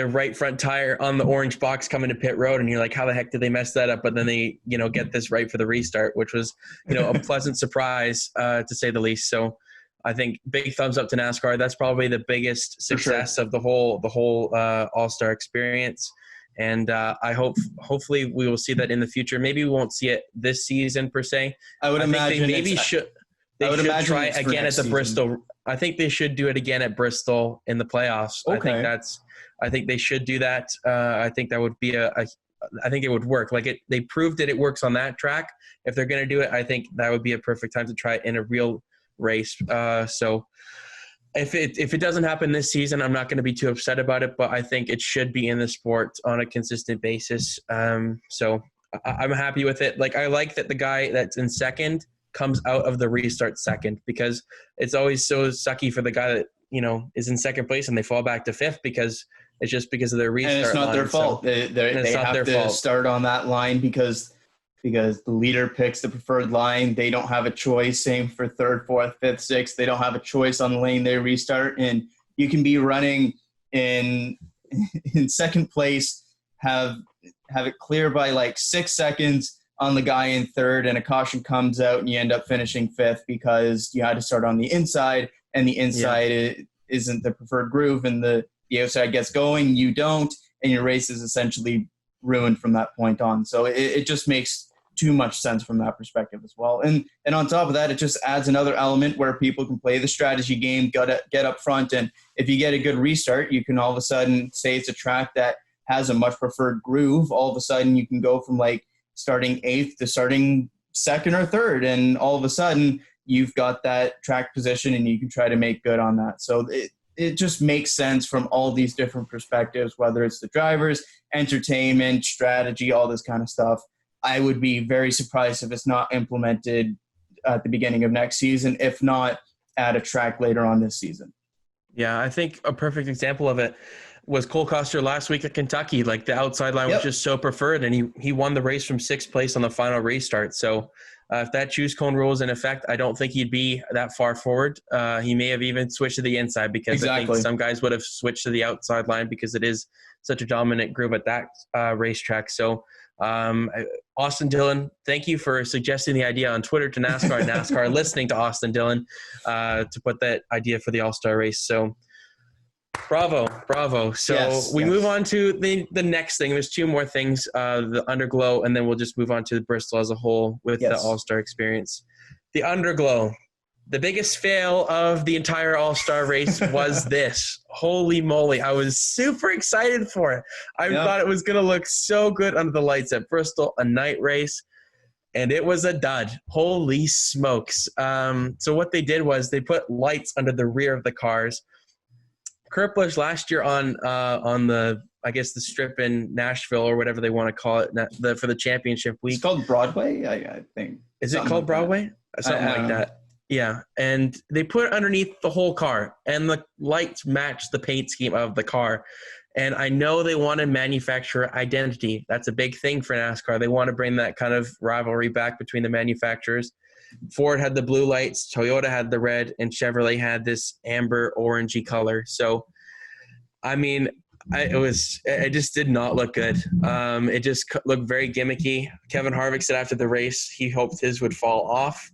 right front tire on the orange box coming to pit road, and you're like, how the heck did they mess that up? But then they, get this right for the restart, which was, a pleasant surprise to say the least. So I think big thumbs up to NASCAR. That's probably the biggest success of the whole All-Star experience. And hopefully we will see that in the future. Maybe we won't see it this season per se. I would imagine they should try again at the Bristol. I think they should do it again at Bristol in the playoffs. Okay. I think they should do that. I think that would be I think it would work. Like they proved that it works on that track. If they're going to do it, I think that would be a perfect time to try it in a real race. So if it doesn't happen this season, I'm not going to be too upset about it, but I think it should be in the sport on a consistent basis. So I'm happy with it. Like I like that the guy that's in second comes out of the restart second, because it's always so sucky for the guy that, is in second place and they fall back to fifth because it's just because of their restart. And it's not their fault. They have to start on that line because the leader picks the preferred line. They don't have a choice. Same for third, fourth, fifth, sixth. They don't have a choice on the lane they restart. And you can be running in second place, have it clear by like 6 seconds on the guy in third, and a caution comes out and you end up finishing fifth because you had to start on the inside, and the inside isn't the preferred groove, and the outside gets going, you don't, and your race is essentially ruined from that point on. So it just makes too much sense from that perspective as well. And on top of that, it just adds another element where people can play the strategy game, get up front, and if you get a good restart, you can all of a sudden say it's a track that has a much preferred groove. All of a sudden you can go from like starting eighth to starting second or third, and all of a sudden you've got that track position and you can try to make good on that. So it just makes sense from all these different perspectives, whether it's the drivers, entertainment, strategy, all this kind of stuff. I would be very surprised if it's not implemented at the beginning of next season, if not at a track later on this season. Yeah, I think a perfect example of it was Cole Custer last week at Kentucky. Like the outside line was just so preferred, and he won the race from sixth place on the final restart. So if that choose cone rule is in effect, I don't think he'd be that far forward. He may have even switched to the inside, because I think some guys would have switched to the outside line because it is such a dominant groove at that racetrack. So Austin Dillon, thank you for suggesting the idea on Twitter to NASCAR and NASCAR listening to Austin Dillon to put that idea for the All-Star race. So bravo. So we move on to the next thing. There's two more things, the Underglow, and then we'll just move on to Bristol as a whole with the All-Star experience. The Underglow, the biggest fail of the entire All-Star race was this. Holy moly. I was super excited for it. I thought it was going to look so good under the lights at Bristol, a night race, and it was a dud. Holy smokes. So what they did was they put lights under the rear of the cars. Kurt Busch last year on the, I guess, the strip in Nashville or whatever they want to call it for the championship week. It's called Broadway, I think. Is it called Broadway? Something like that. Yeah, and they put it underneath the whole car, and the lights match the paint scheme of the car. And I know they want to manufacturer identity. That's a big thing for NASCAR. They want to bring that kind of rivalry back between the manufacturers. Ford had the blue lights, Toyota had the red, and Chevrolet had this amber orangey color. So, I mean, it just did not look good. It just looked very gimmicky. Kevin Harvick said after the race he hoped his would fall off.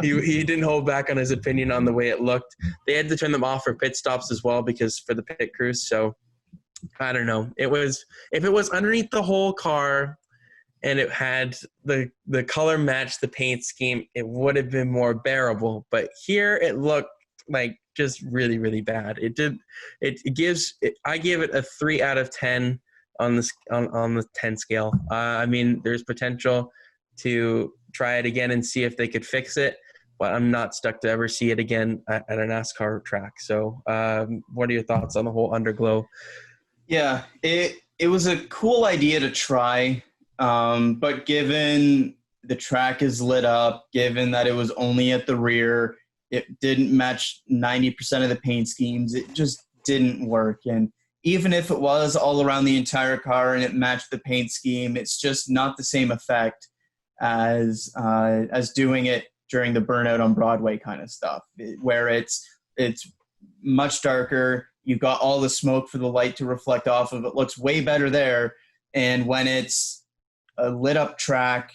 He didn't hold back on his opinion on the way it looked. They had to turn them off for pit stops as well because for the pit crews. So I don't know. If it was underneath the whole car and it had the color matched the paint scheme, it would have been more bearable. But here it looked like just really, really bad. I give it a 3 out of 10 on the 10 scale. I mean, there's potential to try it again and see if they could fix it, but I'm not stuck to ever see it again at a NASCAR track. So what are your thoughts on the whole underglow? Yeah, it was a cool idea to try, but given the track is lit up, given that it was only at the rear, it didn't match 90% of the paint schemes. It just didn't work. And even if it was all around the entire car and it matched the paint scheme, it's just not the same effect as doing it during the Burnout on Broadway kind of stuff, where it's much darker. You've got all the smoke for the light to reflect off of. It looks way better there. And when it's a lit up track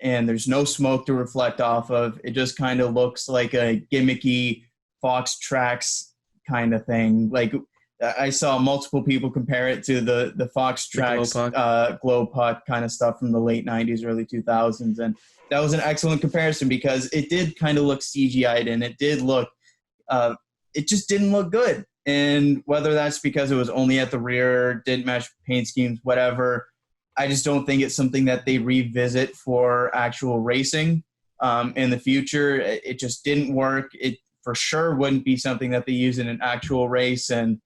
and there's no smoke to reflect off of, it just kind of looks like a gimmicky Fox Tracks kind of thing. Like, I saw multiple people compare it to the Fox Tracks glow puck kind of stuff from the late 90s, early 2000s. And that was an excellent comparison because it did kind of look CGI'd, and it did look it just didn't look good. And whether that's because it was only at the rear, didn't match paint schemes, whatever, I just don't think it's something that they revisit for actual racing in the future. It just didn't work. It for sure wouldn't be something that they use in an actual race. And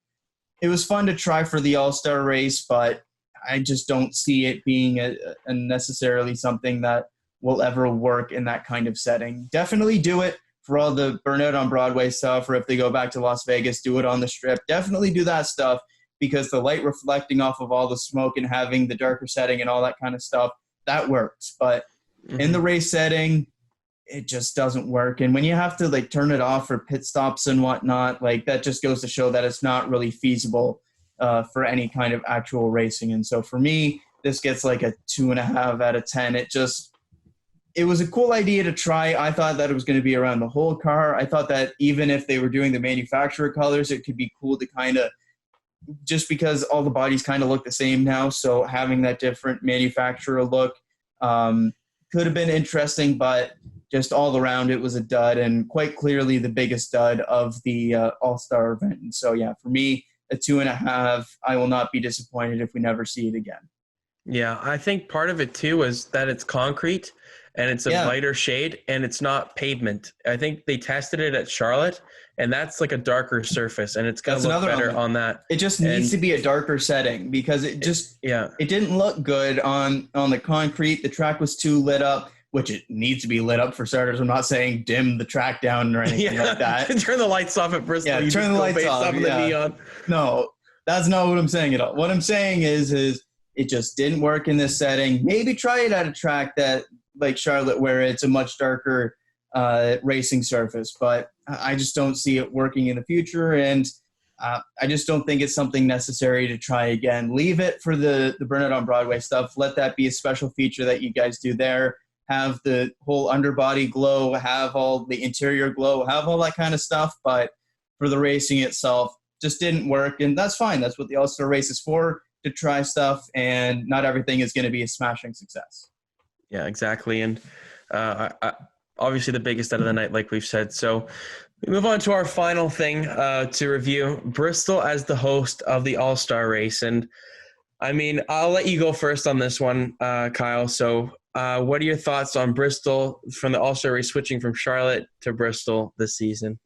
it was fun to try for the All-Star race, but I just don't see it being a necessarily something that will ever work in that kind of setting. Definitely do it for all the Burnout on Broadway stuff, or if they go back to Las Vegas, do it on the Strip. Definitely do that stuff, because the light reflecting off of all the smoke and having the darker setting and all that kind of stuff, that works. But in the race setting, it just doesn't work. And when you have to like turn it off for pit stops and whatnot, like that just goes to show that it's not really feasible for any kind of actual racing. And so for me, this gets like a 2.5 out of 10. It was a cool idea to try. I thought that it was going to be around the whole car. I thought that even if they were doing the manufacturer colors, it could be cool to kind of, just because all the bodies kind of look the same now. So having that different manufacturer look could have been interesting, but just all around it was a dud, and quite clearly the biggest dud of the All-Star event. And so, yeah, for me, a 2.5. I will not be disappointed if we never see it again. Yeah, I think part of it too is that it's concrete and it's a lighter shade and it's not pavement. I think they tested it at Charlotte, and that's like a darker surface, and it's going to look better on that. It just needs to be a darker setting, because it didn't look good on the concrete. The track was too lit up, which it needs to be lit up for starters. I'm not saying dim the track down or anything like that. Turn the lights off at Bristol. Yeah, turn the lights off. The neon. No, that's not what I'm saying at all. What I'm saying is it just didn't work in this setting. Maybe try it at a track that like Charlotte, where it's a much darker racing surface, but I just don't see it working in the future. And I just don't think it's something necessary to try again. Leave it for the Burnout on Broadway stuff. Let that be a special feature that you guys do there. Have the whole underbody glow, have all the interior glow, have all that kind of stuff. But for the racing itself, just didn't work. And that's fine. That's what the All-Star race is for, to try stuff. And not everything is going to be a smashing success. Yeah, exactly. And obviously the biggest out of the night, like we've said. So we move on to our final thing to review, Bristol as the host of the All-Star race. And I mean, I'll let you go first on this one, Kyle. So what are your thoughts on Bristol from the All-Star race switching from Charlotte to Bristol this season?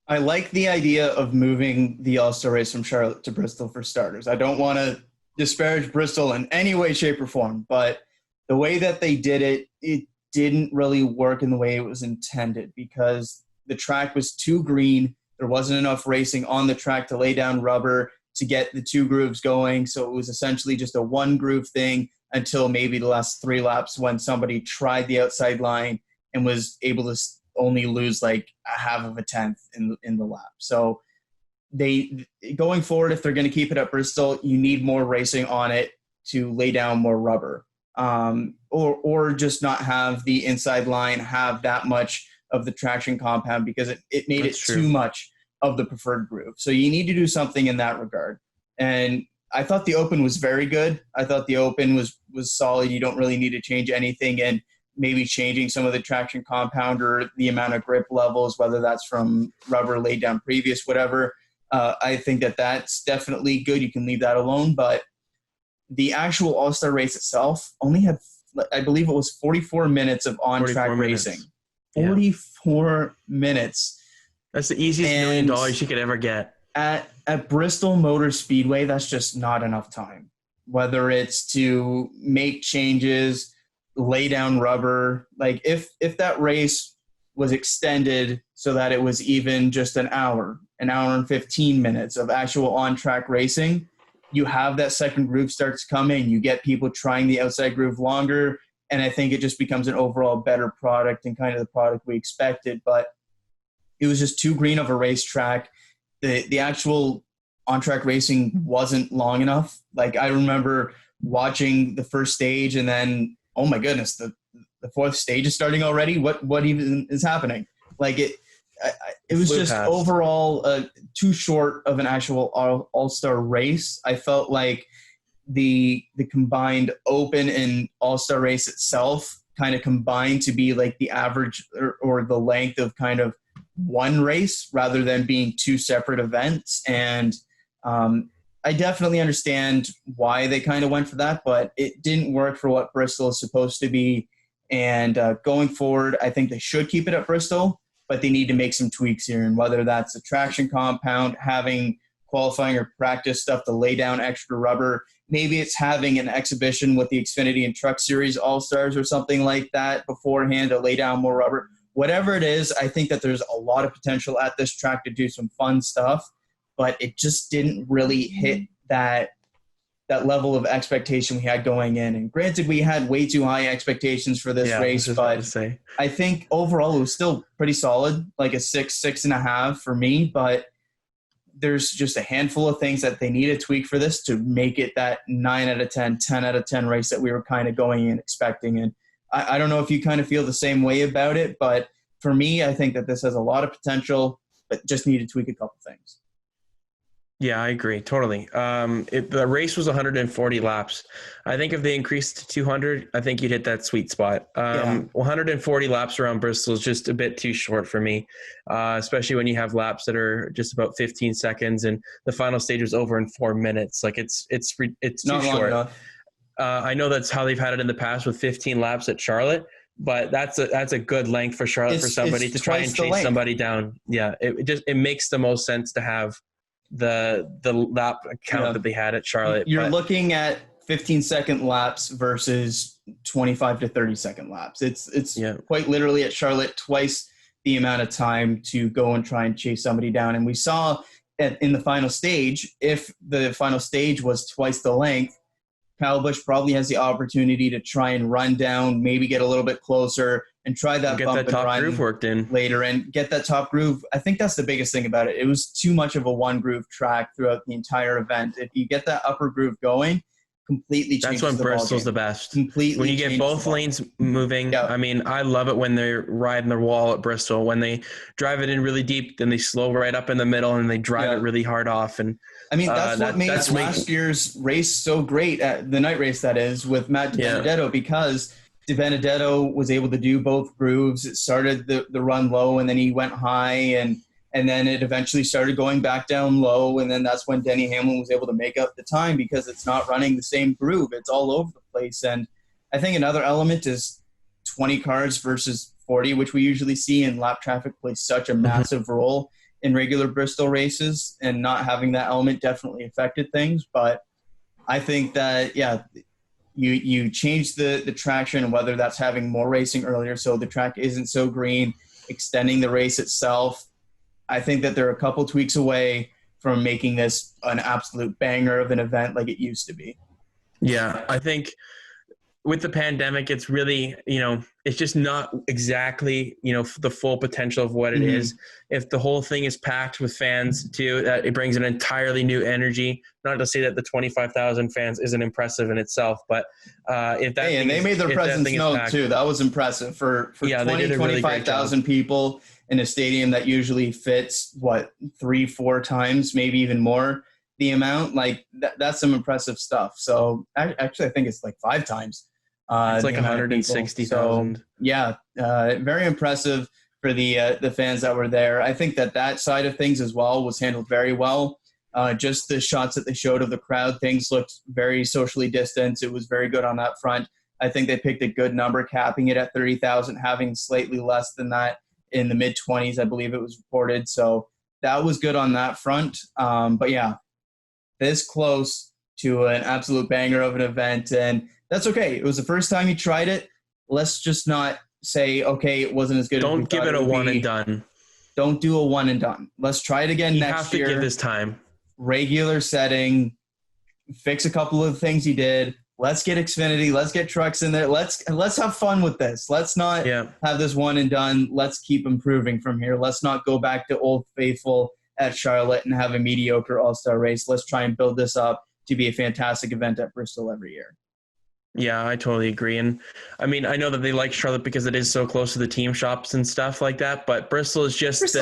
I like the idea of moving the All-Star race from Charlotte to Bristol, for starters. I don't want to disparage Bristol in any way, shape, or form, but the way that they did it, it didn't really work in the way it was intended, because the track was too green. There wasn't enough racing on the track to lay down rubber to get the two grooves going. So it was essentially just a one groove thing until maybe the last 3 laps, when somebody tried the outside line and was able to only lose like a 1/2 tenth in the lap. So they, going forward, if they're going to keep it at Bristol, you need more racing on it to lay down more rubber. Or just not have the inside line have that much of the traction compound, because it made it too much of the preferred groove. So you need to do something in that regard. And I thought the open was very good. I thought the open was solid. You don't really need to change anything, and maybe changing some of the traction compound or the amount of grip levels, whether that's from rubber laid down previous, whatever. I think that's definitely good. You can leave that alone. But the actual All-Star race itself only had, I believe it was 44 minutes of on-track racing. 44 minutes. That's the easiest $1 million you could ever get. At Bristol Motor Speedway, that's just not enough time. Whether it's to make changes, lay down rubber, like if that race was extended so that it was even just an hour and 15 minutes of actual on-track racing, you have that second groove start to come in. You get people trying the outside groove longer, and I think it just becomes an overall better product and kind of the product we expected. But it was just too green of a racetrack. The actual on-track racing wasn't long enough. Like, I remember watching the first stage and then, oh my goodness, the fourth stage is starting already? What even is happening? Like, it was just overall too short of an actual all-star race. I felt like the combined open and all-star race itself kind of combined to be like the average or the length of kind of one race rather than being two separate events. And I definitely understand why they kind of went for that, but it didn't work for what Bristol is supposed to be. And going forward, I think they should keep it at Bristol, but they need to make some tweaks here. And whether that's a traction compound, having qualifying or practice stuff to lay down extra rubber, maybe it's having an exhibition with the Xfinity and Truck Series All-Stars or something like that beforehand to lay down more rubber. Whatever it is, I think that there's a lot of potential at this track to do some fun stuff, but it just didn't really hit that level of expectation we had going in. And granted, we had way too high expectations for this race, but I think overall it was still pretty solid, like a 6.5 for me. But there's just a handful of things that they need to tweak for this to make it that 9 out of 10, 10 out of 10 race that we were kind of going in expecting. And I don't know if you kind of feel the same way about it, but for me, I think that this has a lot of potential, but just need to tweak a couple things. Yeah, I agree. Totally. The race was 140 laps. I think if they increased to 200, I think you'd hit that sweet spot. 140 laps around Bristol is just a bit too short for me, especially when you have laps that are just about 15 seconds and the final stage was over in 4 minutes. Like it's too short. I know that's how they've had it in the past with 15 laps at Charlotte, but that's a good length for Charlotte for somebody to try and chase somebody down. Yeah, it makes the most sense to have the lap count that they had at Charlotte. You're looking at 15-second laps versus 25 to 30-second laps. It's quite literally at Charlotte twice the amount of time to go and try and chase somebody down. And we saw in the final stage, if the final stage was twice the length, Kyle Busch probably has the opportunity to try and run down, maybe get a little bit closer and try that get bump that top groove worked in later and get that top groove. I think that's the biggest thing about it. It was too much of a one groove track throughout the entire event. If you get that upper groove going, completely changes that's when the Bristol's the best. Completely when you get both lanes moving. I mean, I love it when they're riding the wall at Bristol. When they drive it in really deep, then they slow right up in the middle and they drive it really hard off. And I mean, that's what made last year's race so great, at the night race that is, with Matt DiBenedetto, because DiBenedetto was able to do both grooves. It started the run low and then he went high and then it eventually started going back down low. And then that's when Denny Hamlin was able to make up the time because it's not running the same groove. It's all over the place. And I think another element is 20 cars versus 40, which we usually see in lap traffic, plays such a massive role in regular Bristol races, and not having that element definitely affected things. But I think that, you change the traction, and whether that's having more racing earlier so the track isn't so green, extending the race itself. I think that they're a couple tweaks away from making this an absolute banger of an event like it used to be. Yeah, I think with the pandemic, it's really, it's just not exactly, the full potential of what it is. If the whole thing is packed with fans too, it brings an entirely new energy. Not to say that the 25,000 fans isn't impressive in itself, but if that and they made their presence known too. That was impressive for 25,000 people in a stadium that usually fits 3-4 times, maybe even more. the amount, like that's some impressive stuff. So actually, I think it's like 5 times. It's like 160,000. So, yeah, very impressive for the fans that were there. I think that side of things as well was handled very well. Just the shots that they showed of the crowd, things looked very socially distanced. It was very good on that front. I think they picked a good number, capping it at 30,000, having slightly less than that in the mid-20s, I believe it was reported. So that was good on that front. But yeah, this close to an absolute banger of an event, and that's okay. It was the first time you tried it. Let's just not say, okay, it wasn't as good. Don't give it a one and done. Don't do a one and done. Let's try it again next year. You have to give this time. Regular setting, fix a couple of things you did. Let's get Xfinity. Let's get trucks in there. Let's have fun with this. Let's not have this one and done. Let's keep improving from here. Let's not go back to Old Faithful at Charlotte and have a mediocre all-star race. Let's try and build this up to be a fantastic event at Bristol every year. Yeah, I totally agree. And I mean, I know that they like Charlotte because it is so close to the team shops and stuff like that, but Bristol is just it's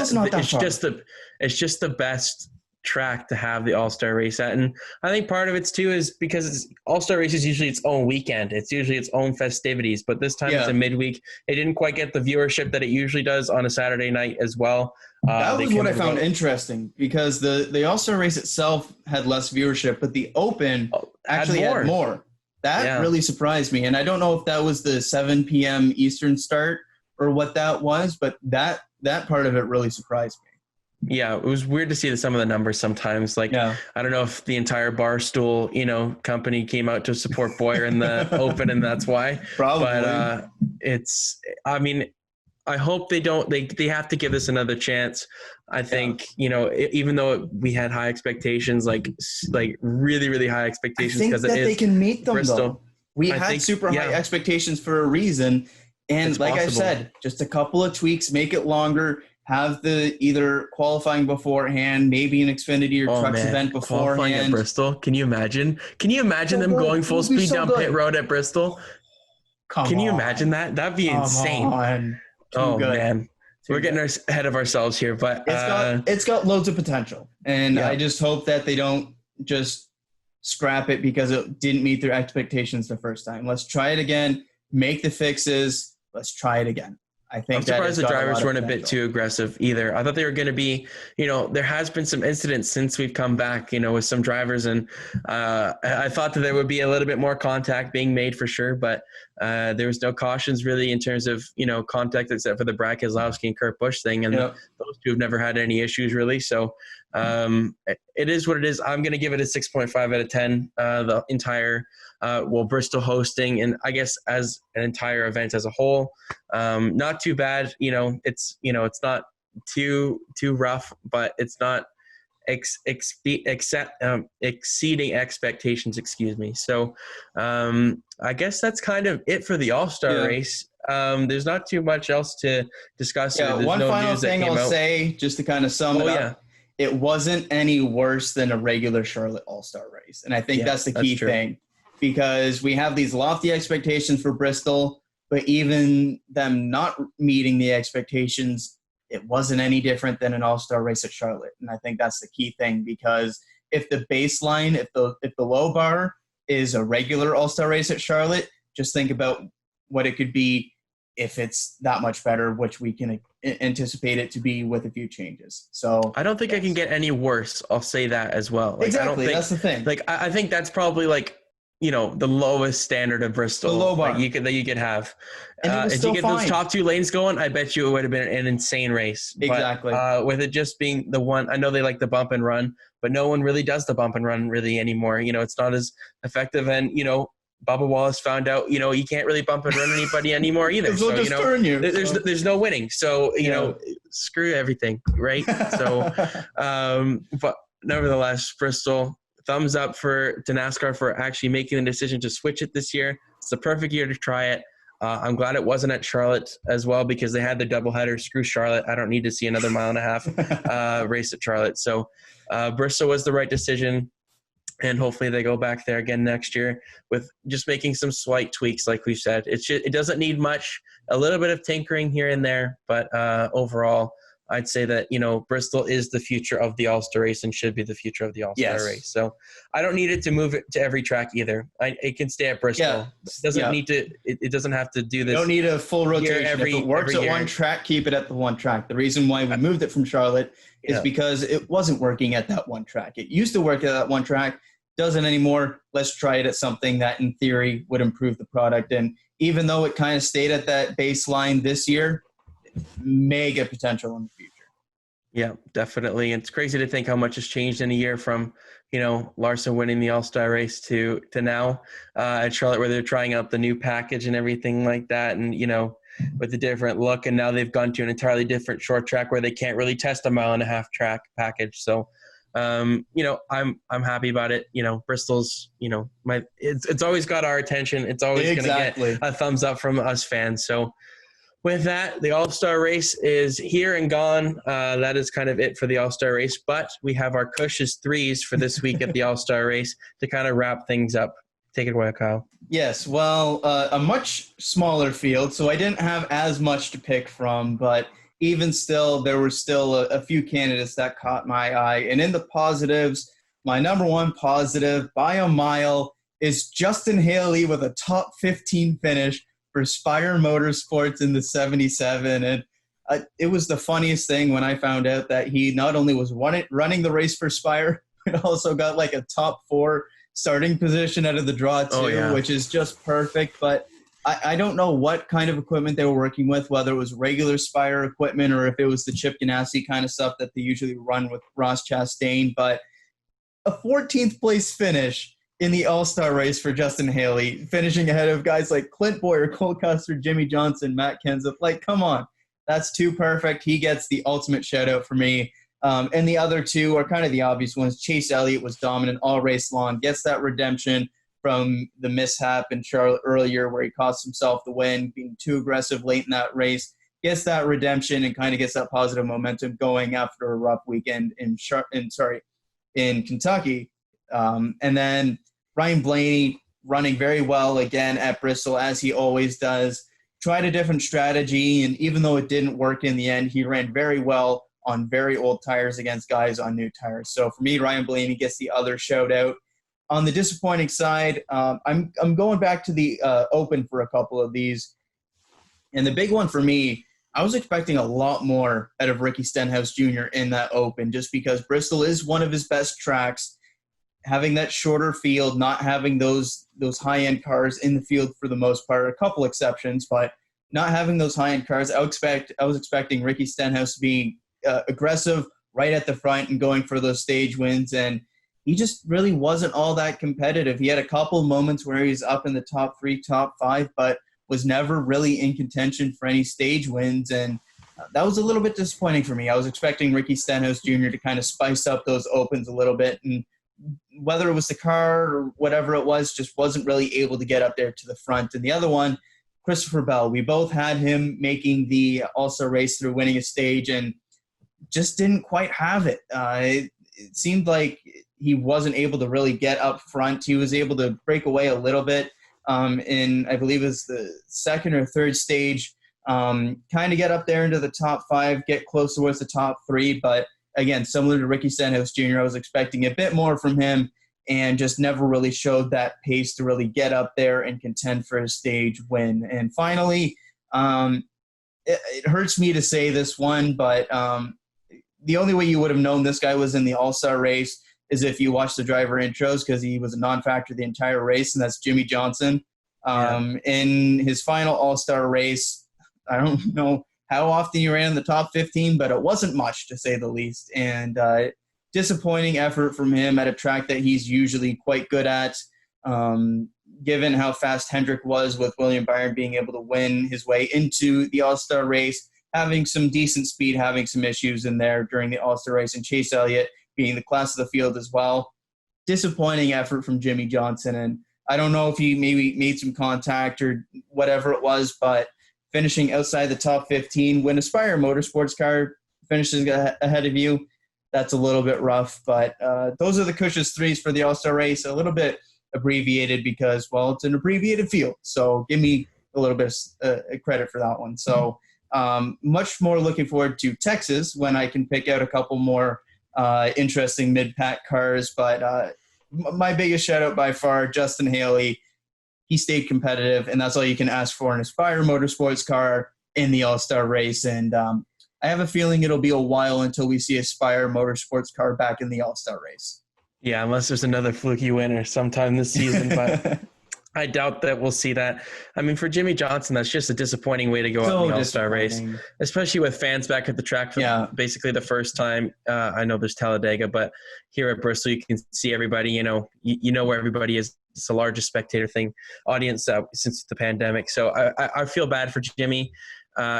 just the best track to have the all-star race at. And I think part of it too is because all-star race is usually its own weekend. It's usually its own festivities, but this time it's a midweek. It didn't quite get the viewership that it usually does on a Saturday night as well. That was what I found interesting, because the all-star race itself had less viewership, but the Open actually had more. That really surprised me. And I don't know if that was the 7 p.m. Eastern start or what that was, but that part of it really surprised me. Yeah, it was weird to see some of the numbers sometimes. Like, I don't know if the entire Barstool, company came out to support Boyer in the Open, and that's why. Probably. But I hope they don't. They have to give this another chance. I think, even though we had high expectations, like really, really high expectations, because they can meet them, Bristol. Though. We had super high expectations for a reason. And like I said, just a couple of tweaks, make it longer. Have the either qualifying beforehand, maybe an Xfinity or trucks event beforehand. Qualifying at Bristol. Can you imagine? Them going full speed down pit road at Bristol? Can you imagine that? That'd be insane. Man. We're getting ahead of ourselves here, but it's got loads of potential. And I just hope that they don't just scrap it because it didn't meet their expectations the first time. Let's try it again. Make the fixes. Let's try it again. I think I'm surprised the drivers weren't a bit too aggressive either. I thought they were going to be, there has been some incidents since we've come back, with some drivers. And I thought that there would be a little bit more contact being made for sure. But there was no cautions really in terms of, contact except for the Brad Keselowski and Kurt Busch thing. And those two have never had any issues really. So it is what it is. I'm going to give it a 6.5 out of 10. The entire Bristol hosting, and I guess as an entire event as a whole, not too bad. It's not too rough, but it's not exceeding expectations. Excuse me. So I guess that's kind of it for the All-Star race. There's not too much else to discuss. Yeah, one final thing I'll say, just to kind of sum it up. It wasn't any worse than a regular Charlotte All-Star race, and I think that's the key thing. Because we have these lofty expectations for Bristol, but even them not meeting the expectations, it wasn't any different than an all-star race at Charlotte. And I think that's the key thing, because if the baseline, if the low bar is a regular all-star race at Charlotte, just think about what it could be if it's that much better, which we can anticipate it to be with a few changes. So I don't think it can get any worse. I'll say that as well. Exactly. That's the thing. I think that's probably the lowest standard of Bristol, the low bar that you could have. If you get fine. those top two lanes going, I bet you it would have been an insane race. Exactly. But, with it just being the one, I know they like the bump and run, but no one really does the bump and run really anymore. It's not as effective. And, Bubba Wallace found out, you can't really bump and run anybody anymore either. So, just turn you. There's no winning. So, screw everything, right? So, but nevertheless, Bristol, thumbs up to NASCAR for actually making the decision to switch it this year. It's the perfect year to try it. I'm glad it wasn't at Charlotte as well, because they had the doubleheader. Screw Charlotte. I don't need to see another 1.5 mile race at Charlotte. So Bristol was the right decision, and hopefully they go back there again next year with just making some slight tweaks, like we said. It doesn't need much, a little bit of tinkering here and there, but overall, I'd say that, Bristol is the future of the All-Star race and should be the future of the All-Star race. So I don't need it to move it to every track either. It can stay at Bristol. Yeah. It doesn't need to. It doesn't have to do this. You don't need a full rotation. If it works at one track, keep it at the one track. The reason why we moved it from Charlotte is because it wasn't working at that one track. It used to work at that one track. Doesn't anymore. Let's try it at something that in theory would improve the product. And even though it kind of stayed at that baseline this year, may get potential in the future. Yeah, definitely. And it's crazy to think how much has changed in a year from, Larson winning the All-Star race to now at Charlotte, where they're trying out the new package and everything like that. And, with the different look, and now they've gone to an entirely different short track where they can't really test a 1.5 mile track package. So, I'm happy about it. Bristol's, it's always got our attention. It's always going to get a thumbs up from us fans. So with that, the All-Star race is here and gone. That is kind of it for the All-Star race, but we have our Cush's threes for this week at the All-Star race to kind of wrap things up. Take it away, Kyle. Yes, well, a much smaller field, so I didn't have as much to pick from, but even still, there were still a few candidates that caught my eye. And in the positives, my number one positive by a mile is Justin Haley with a top 15 finish for Spire Motorsports in the 77. And it was the funniest thing when I found out that he not only was running the race for Spire, but also got like a top 4 starting position out of the draw too, which is just perfect. But I don't know what kind of equipment they were working with, whether it was regular Spire equipment or if it was the Chip Ganassi kind of stuff that they usually run with Ross Chastain. But a 14th place finish in the All-Star race for Justin Haley, finishing ahead of guys like Clint Boyer, Cole Custer, Jimmy Johnson, Matt Kenseth. Like, come on. That's too perfect. He gets the ultimate shout-out for me. And the other two are kind of the obvious ones. Chase Elliott was dominant all race long, gets that redemption from the mishap in Charlotte earlier where he cost himself the win, being too aggressive late in that race, gets that redemption and kind of gets that positive momentum going after a rough weekend in Kentucky. And then Ryan Blaney running very well again at Bristol, as he always does. Tried a different strategy, and even though it didn't work in the end, he ran very well on very old tires against guys on new tires. So for me, Ryan Blaney gets the other shout out. On the disappointing side, I'm going back to the Open for a couple of these. And the big one for me, I was expecting a lot more out of Ricky Stenhouse Jr. in that Open, just because Bristol is one of his best tracks. Having that shorter field, not having those high-end cars in the field for the most part, a couple exceptions, but not having those high-end cars, I was expecting Ricky Stenhouse to be aggressive right at the front and going for those stage wins, and he just really wasn't all that competitive. He had a couple moments where he was up in the top 3, top 5, but was never really in contention for any stage wins, and that was a little bit disappointing for me. I was expecting Ricky Stenhouse Jr. to kind of spice up those Opens a little bit, and whether it was the car or whatever it was, just wasn't really able to get up there to the front. And the other one, Christopher Bell, we both had him making the All-Star race through winning a stage and just didn't quite have it. It seemed like he wasn't able to really get up front. He was able to break away a little bit in, I believe it was the second or third stage, kind of get up there into the top 5, get close towards the top 3. But again, similar to Ricky Stenhouse Jr., I was expecting a bit more from him and just never really showed that pace to really get up there and contend for a stage win. And finally, it hurts me to say this one, but the only way you would have known this guy was in the All-Star race is if you watched the driver intros, because he was a non-factor the entire race, and that's Jimmy Johnson. In his final All-Star race, I don't know how often he ran in the top 15, but it wasn't much, to say the least. And disappointing effort from him at a track that he's usually quite good at, given how fast Hendrick was with William Byron being able to win his way into the All-Star race, having some decent speed, having some issues in there during the All-Star race, and Chase Elliott being the class of the field as well. Disappointing effort from Jimmy Johnson, and I don't know if he maybe made some contact or whatever it was, but finishing outside the top 15 when a Spire Motorsports car finishes ahead of you, that's a little bit rough. But those are the Cush's threes for the All-Star race, a little bit abbreviated because, well, it's an abbreviated field. So give me a little bit of credit for that one. So Much more looking forward to Texas when I can pick out a couple more interesting mid-pack cars. But my biggest shout out by far, Justin Haley. He stayed competitive, and that's all you can ask for in a Spire Motorsports car in the All-Star race. And I have a feeling it'll be a while until we see a Spire Motorsports car back in the All-Star race. Yeah, unless there's another fluky winner sometime this season, but I doubt that we'll see that. I mean, for Jimmy Johnson, that's just a disappointing way to go out in the All-Star race, especially with fans back at the track for basically the first time. I know there's Talladega, but here at Bristol, you can see everybody, you know where everybody is. It's the largest spectator audience since the pandemic. So I feel bad for Jimmy.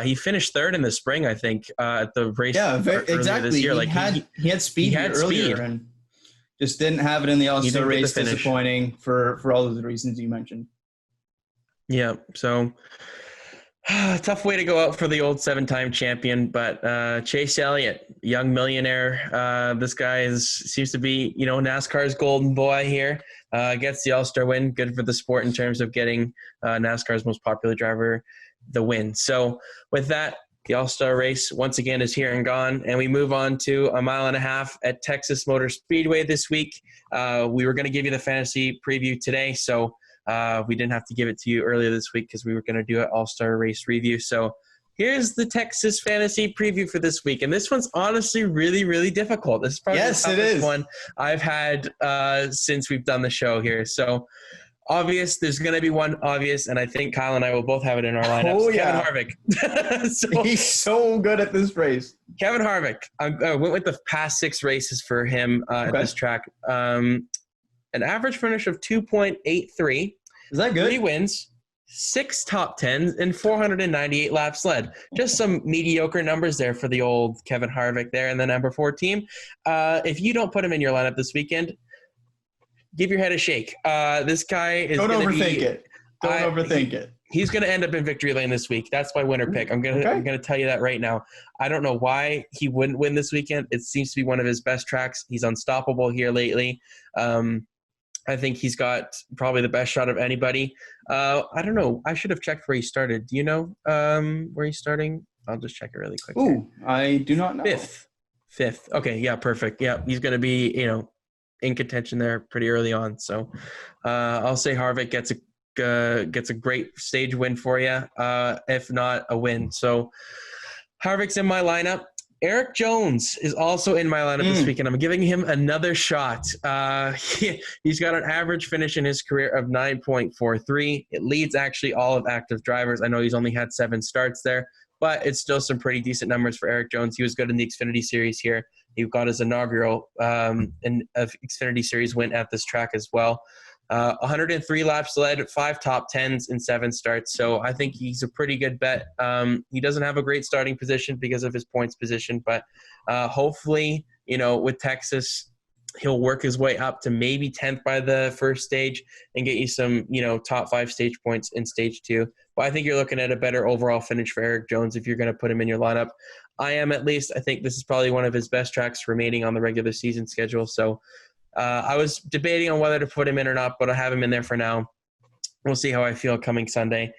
He finished third in the spring, I think, at the race. Yeah, exactly. This year. He had speed earlier and just didn't have it in the All-Star race. Disappointing for all of the reasons you mentioned. Yeah, so tough way to go out for the old 7-time champion, but Chase Elliott, young millionaire. This guy seems to be, NASCAR's golden boy here. Gets the All-Star win. Good for the sport in terms of getting NASCAR's most popular driver the win. So with that, the All-Star race once again is here and gone, and we move on to a mile and a half at Texas Motor Speedway this week. We were going to give you the fantasy preview today, so we didn't have to give it to you earlier this week because we were going to do an All-Star race review. So here's the Texas fantasy preview for this week, and this one's honestly really, really difficult. This is probably the toughest one I've had since we've done the show here. So obvious, there's going to be one obvious, and I think Kyle and I will both have it in our lineups. Oh, yeah. Kevin Harvick. He's so good at this race. Kevin Harvick. I went with the past 6 races for him at this track. An average finish of 2.83. Is that good? 3 wins, 6 top 10s, and 498 laps led. Just some mediocre numbers there for the old Kevin Harvick there in the number 4 team. If you don't put him in your lineup this weekend, give your head a shake. This guy is Don't overthink it. Don't overthink it. He's going to end up in victory lane this week. That's my winner pick. I'm going to tell you that right now. I don't know why he wouldn't win this weekend. It seems to be one of his best tracks. He's unstoppable here lately. I think he's got probably the best shot of anybody. I don't know. I should have checked where he started. Do you know where he's starting? I'll just check it really quick. Ooh, I do not know. Fifth. Okay, yeah, perfect. Yeah, he's going to be, in contention there pretty early on. So I'll say Harvick gets a great stage win for you, if not a win. So Harvick's in my lineup. Eric Jones is also in my lineup this week, and I'm giving him another shot. He's got an average finish in his career of 9.43. It leads actually all of active drivers. I know he's only had 7 starts there, but it's still some pretty decent numbers for Eric Jones. He was good in the Xfinity Series here. He got his inaugural Xfinity Series win at this track as well. 103 laps led, 5 top 10s, and 7 starts. So I think he's a pretty good bet. He doesn't have a great starting position because of his points position, but hopefully, with Texas, he'll work his way up to maybe 10th by the first stage and get you some, top 5 stage points in stage 2. But I think you're looking at a better overall finish for Eric Jones if you're going to put him in your lineup. I am, at least. I think this is probably one of his best tracks remaining on the regular season schedule. So I was debating on whether to put him in or not, but I have him in there for now. We'll see how I feel coming Sunday.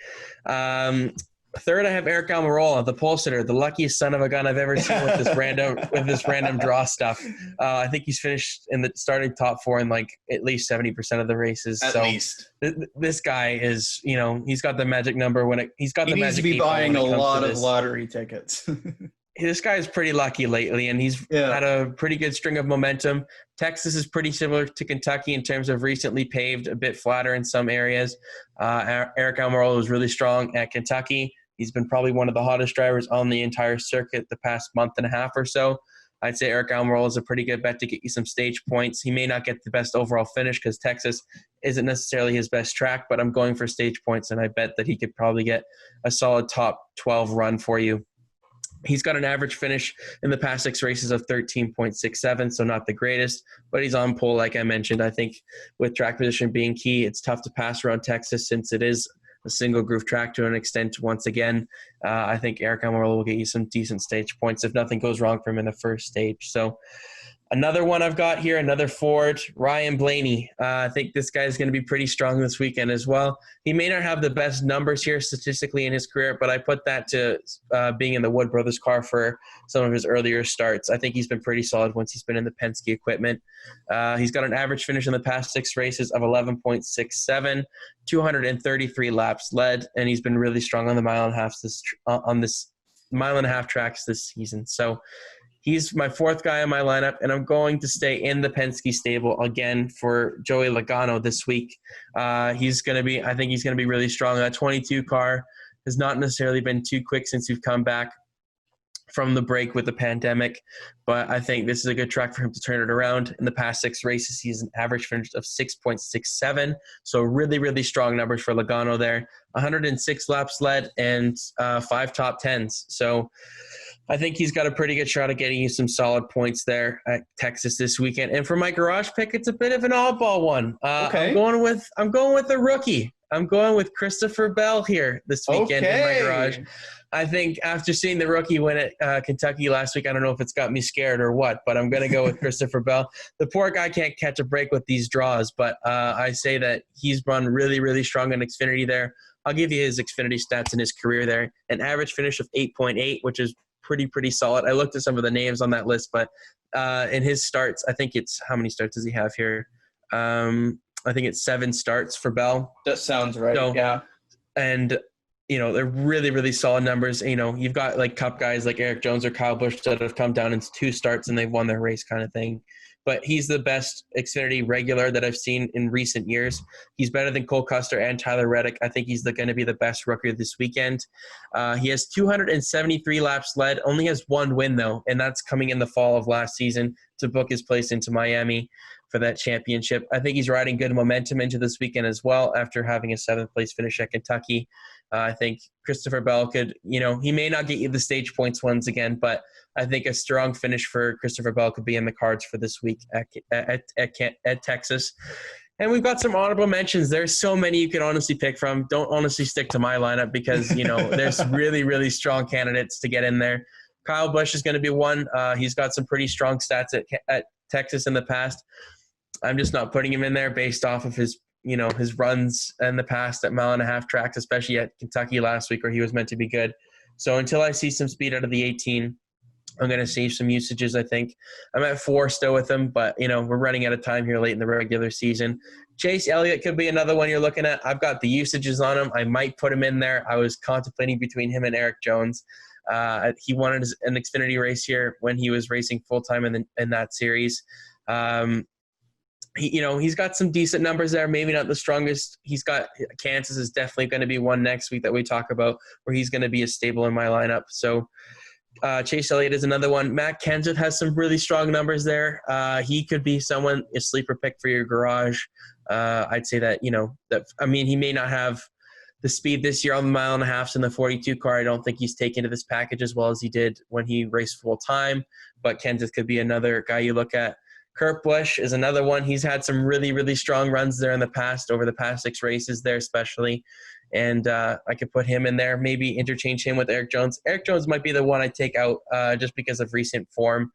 Third, I have Eric Almirola, the pole sitter, the luckiest son of a gun I've ever seen with this random draw stuff. I think he's finished in the starting top 4 in at least 70% of the races. At least. This guy is, he's got the magic number he's got the magic. He needs to be buying a lot of lottery tickets. This guy is pretty lucky lately, and he's had a pretty good string of momentum. Texas is pretty similar to Kentucky in terms of recently paved, a bit flatter in some areas. Eric Almirola was really strong at Kentucky. He's been probably one of the hottest drivers on the entire circuit the past month and a half or so. I'd say Eric Almirola is a pretty good bet to get you some stage points. He may not get the best overall finish because Texas isn't necessarily his best track, but I'm going for stage points, and I bet that he could probably get a solid top 12 run for you. He's got an average finish in the past 6 races of 13.67, so not the greatest, but he's on pole, like I mentioned. I think with track position being key, it's tough to pass around Texas since it is a single groove track to an extent once again. I think Eric Almirola will get you some decent stage points if nothing goes wrong for him in the first stage. So Another one I've got here, another Ford, Ryan Blaney. I think this guy's going to be pretty strong this weekend as well. He may not have the best numbers here statistically in his career, but I put that to being in the Wood Brothers car for some of his earlier starts. I think he's been pretty solid once he's been in the Penske equipment. He's got an average finish in the past 6 races of 11.67, 233 laps led, and he's been really strong on the mile and a half tracks this season. So he's my 4th guy in my lineup, and I'm going to stay in the Penske stable again for Joey Logano this week. I think he's going to be really strong. That 22 car has not necessarily been too quick since we've come back from the break with the pandemic, but I think this is a good track for him to turn it around. In the past 6 races, he's an average finish of 6.67, so really, really strong numbers for Logano there. 106 laps led and 5 top 10s. So I think he's got a pretty good shot at getting you some solid points there at Texas this weekend. And for my garage pick, it's a bit of an oddball one. Okay. I'm going with a rookie. I'm going with Christopher Bell here this weekend in my garage. I think after seeing the rookie win at Kentucky last week, I don't know if it's got me scared or what, but I'm going to go with Christopher Bell. The poor guy can't catch a break with these draws, but I say that he's run really, really strong in Xfinity there. I'll give you his Xfinity stats in his career there. An average finish of 8.8, which is pretty solid. I looked at some of the names on that list, but in his starts, I think it's – how many starts does he have here? I think it's 7 starts for Bell. That sounds right, so, yeah. And – they're really, really solid numbers. You've got like Cup guys like Eric Jones or Kyle Busch that have come down in 2 starts and they've won their race kind of thing. But he's the best Xfinity regular that I've seen in recent years. He's better than Cole Custer and Tyler Reddick. I think he's going to be the best rookie this weekend. He has 273 laps led, only has 1 win though, and that's coming in the fall of last season to book his place into Miami for that championship. I think he's riding good momentum into this weekend as well after having a 7th place finish at Kentucky. I think Christopher Bell could, he may not get you the stage points once again, but I think a strong finish for Christopher Bell could be in the cards for this week at Texas. And we've got some honorable mentions. There's so many you can honestly pick from. Don't honestly stick to my lineup because, there's really, really strong candidates to get in there. Kyle Busch is going to be one. He's got some pretty strong stats at Texas in the past. I'm just not putting him in there based off of his runs in the past at mile and a half tracks, especially at Kentucky last week where he was meant to be good. So until I see some speed out of the 18, I'm going to save some usages, I think. I'm at 4 still with him, but, we're running out of time here late in the regular season. Chase Elliott could be another one you're looking at. I've got the usages on him. I might put him in there. I was contemplating between him and Eric Jones. He wanted an Xfinity race here when he was racing full-time in that series. He's got some decent numbers there, maybe not the strongest. He's got Kansas is definitely going to be one next week that we talk about where he's going to be a stable in my lineup. So Chase Elliott is another one. Matt Kenseth has some really strong numbers there. He could be a sleeper pick for your garage. I'd say that, he may not have the speed this year on the mile and a half in the 42 car. I don't think he's taken to this package as well as he did when he raced full time, but Kenseth could be another guy you look at. Kurt Busch is another one. He's had some really, really strong runs there in the past, over the past 6 races there especially. And I could put him in there, maybe interchange him with Eric Jones. Eric Jones might be the one I take out just because of recent form.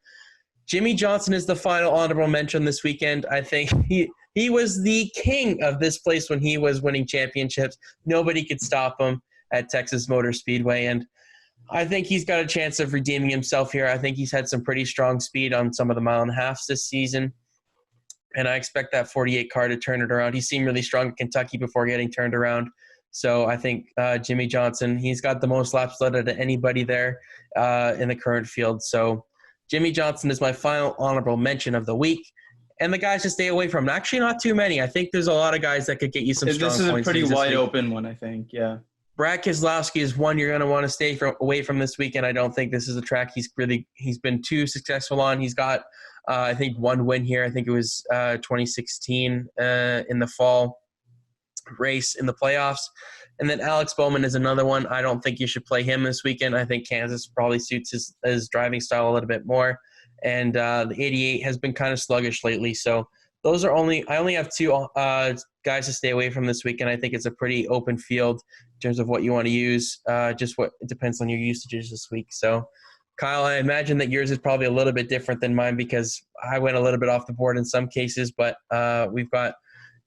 Jimmy Johnson is the final honorable mention this weekend. I think he was the king of this place when he was winning championships. Nobody could stop him at Texas Motor Speedway. And I think he's got a chance of redeeming himself here. I think he's had some pretty strong speed on some of the mile and a halves this season. And I expect that 48 car to turn it around. He seemed really strong at Kentucky before getting turned around. So I think Jimmy Johnson, he's got the most laps led to anybody there in the current field. So Jimmy Johnson is my final honorable mention of the week. And the guys to stay away from, actually not too many. I think there's a lot of guys that could get you some strong points. This is a pretty wide open one, I think, yeah. Brad Keselowski is one you're going to want to stay away from this weekend. I don't think this is a track he's been too successful on. He's got, I think, 1 win here. I think it was 2016 in the fall race in the playoffs. And then Alex Bowman is another one. I don't think you should play him this weekend. I think Kansas probably suits his driving style a little bit more. And the 88 has been kind of sluggish lately. So I only have 2 guys to stay away from this weekend. I think it's a pretty open field in terms of what you want to use. It depends on your usages this week. So Kyle, I imagine that yours is probably a little bit different than mine because I went a little bit off the board in some cases, but we've got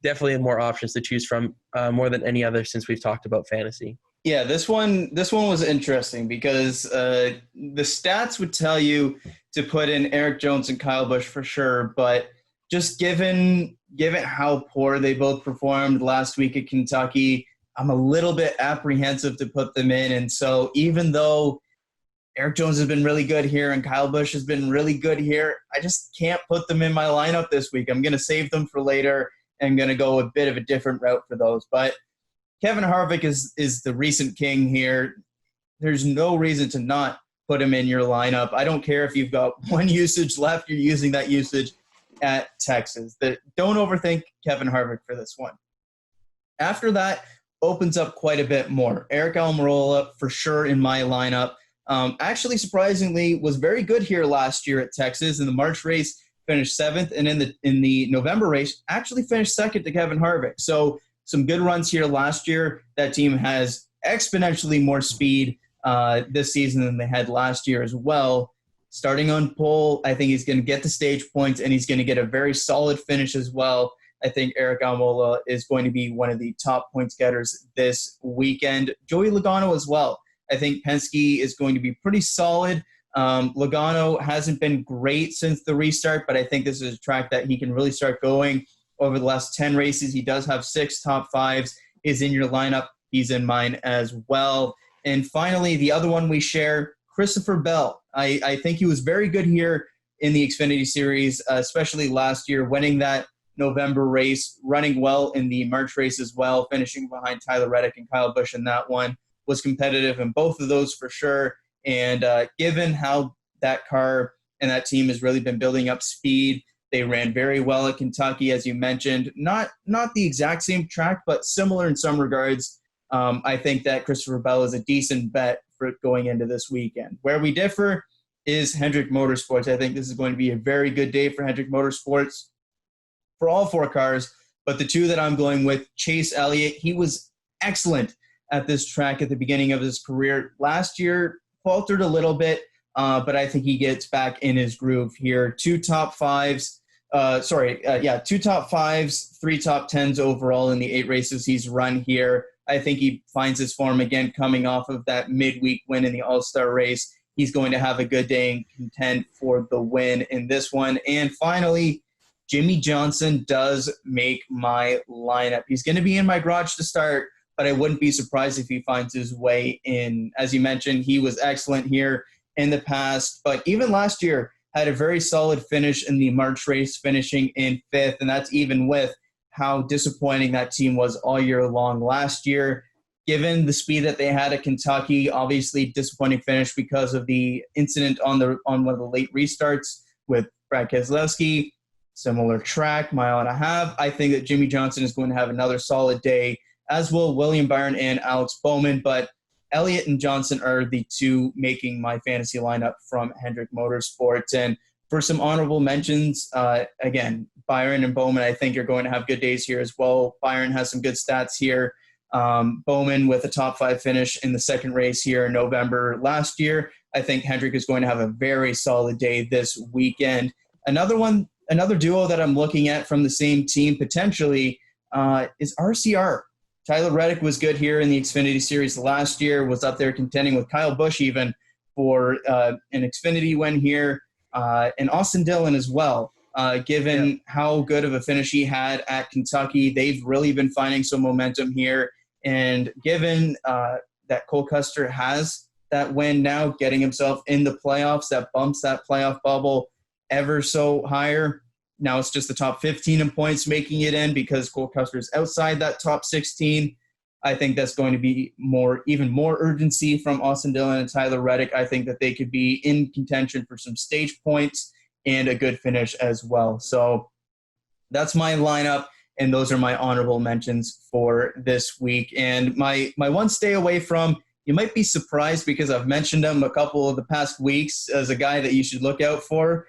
definitely more options to choose from, more than any other since we've talked about fantasy. Yeah, this one was interesting because the stats would tell you to put in Eric Jones and Kyle Busch for sure, but just given how poor they both performed last week at Kentucky, I'm a little bit apprehensive to put them in. And so even though Eric Jones has been really good here and Kyle Busch has been really good here, I just can't put them in my lineup this week. I'm going to save them for later and going to go a bit of a different route for those. But Kevin Harvick is the recent king here. There's no reason to not put him in your lineup. I don't care if you've got one usage left, you're using that usage at Texas. Don't overthink Kevin Harvick for this one. After that, opens up quite a bit more. Eric Almirola, for sure, in my lineup. Actually, surprisingly, was very good here last year at Texas. In the March race, finished 7th, and in the November race, actually finished 2nd to Kevin Harvick. So some good runs here last year. That team has exponentially more speed this season than they had last year as well. Starting on pole, I think he's going to get the stage points, and he's going to get a very solid finish as well. I think Eric Almirola is going to be one of the top points getters this weekend. Joey Logano as well. I think Penske is going to be pretty solid. Logano hasn't been great since the restart, but I think this is a track that he can really start going over the last 10 races. He does have 6 top 5s, is in your lineup. He's in mine as well. And finally, the other one we share, Christopher Bell. I think he was very good here in the Xfinity Series, especially last year, winning that November race, running well in the March race as well, finishing behind Tyler Reddick and Kyle Busch in that one. Was competitive in both of those for sure. And given how that car and that team has really been building up speed, they ran very well at Kentucky, as you mentioned. Not the exact same track, but similar in some regards. I think that Christopher Bell is a decent bet for going into this weekend. Where we differ is Hendrick Motorsports. I think this is going to be a very good day for Hendrick Motorsports for all 4 cars. But the 2 that I'm going with, Chase Elliott, he was excellent at this track at the beginning of his career. Last year, faltered a little bit, but I think he gets back in his groove here. 2 top 5s, 2 top 5s, 3 top 10s overall in the 8 races he's run here. I think he finds his form again coming off of that midweek win in the All-Star race. He's going to have a good day and contend for the win in this one. And finally, Jimmy Johnson does make my lineup. He's going to be in my garage to start, but I wouldn't be surprised if he finds his way in. As you mentioned, he was excellent here in the past, but even last year had a very solid finish in the March race, finishing in 5th, and that's even with how disappointing that team was all year long last year. Given the speed that they had at Kentucky, obviously disappointing finish because of the incident on one of the late restarts with Brad Keselowski. Similar track, mile and a half. I think that Jimmy Johnson is going to have another solid day, as will William Byron and Alex Bowman, but Elliott and Johnson are the 2 making my fantasy lineup from Hendrick Motorsports. And for some honorable mentions, again, Byron and Bowman, I think, are going to have good days here as well. Byron has some good stats here. Bowman with a top 5 finish in the 2nd race here in November last year. I think Hendrick is going to have a very solid day this weekend. Another duo that I'm looking at from the same team potentially is RCR. Tyler Reddick was good here in the Xfinity Series last year, was up there contending with Kyle Busch even for an Xfinity win here, and Austin Dillon as well. Given how good of a finish he had at Kentucky, they've really been finding some momentum here. And given that Cole Custer has that win now, getting himself in the playoffs, that bumps that playoff bubble ever so higher. Now it's just the top 15 in points making it in because Cole Custer is outside that top 16. I think that's going to be even more urgency from Austin Dillon and Tyler Reddick. I think that they could be in contention for some stage points and a good finish as well. So that's my lineup, and those are my honorable mentions for this week. And my one stay away from, you might be surprised because I've mentioned him a couple of the past weeks as a guy that you should look out for.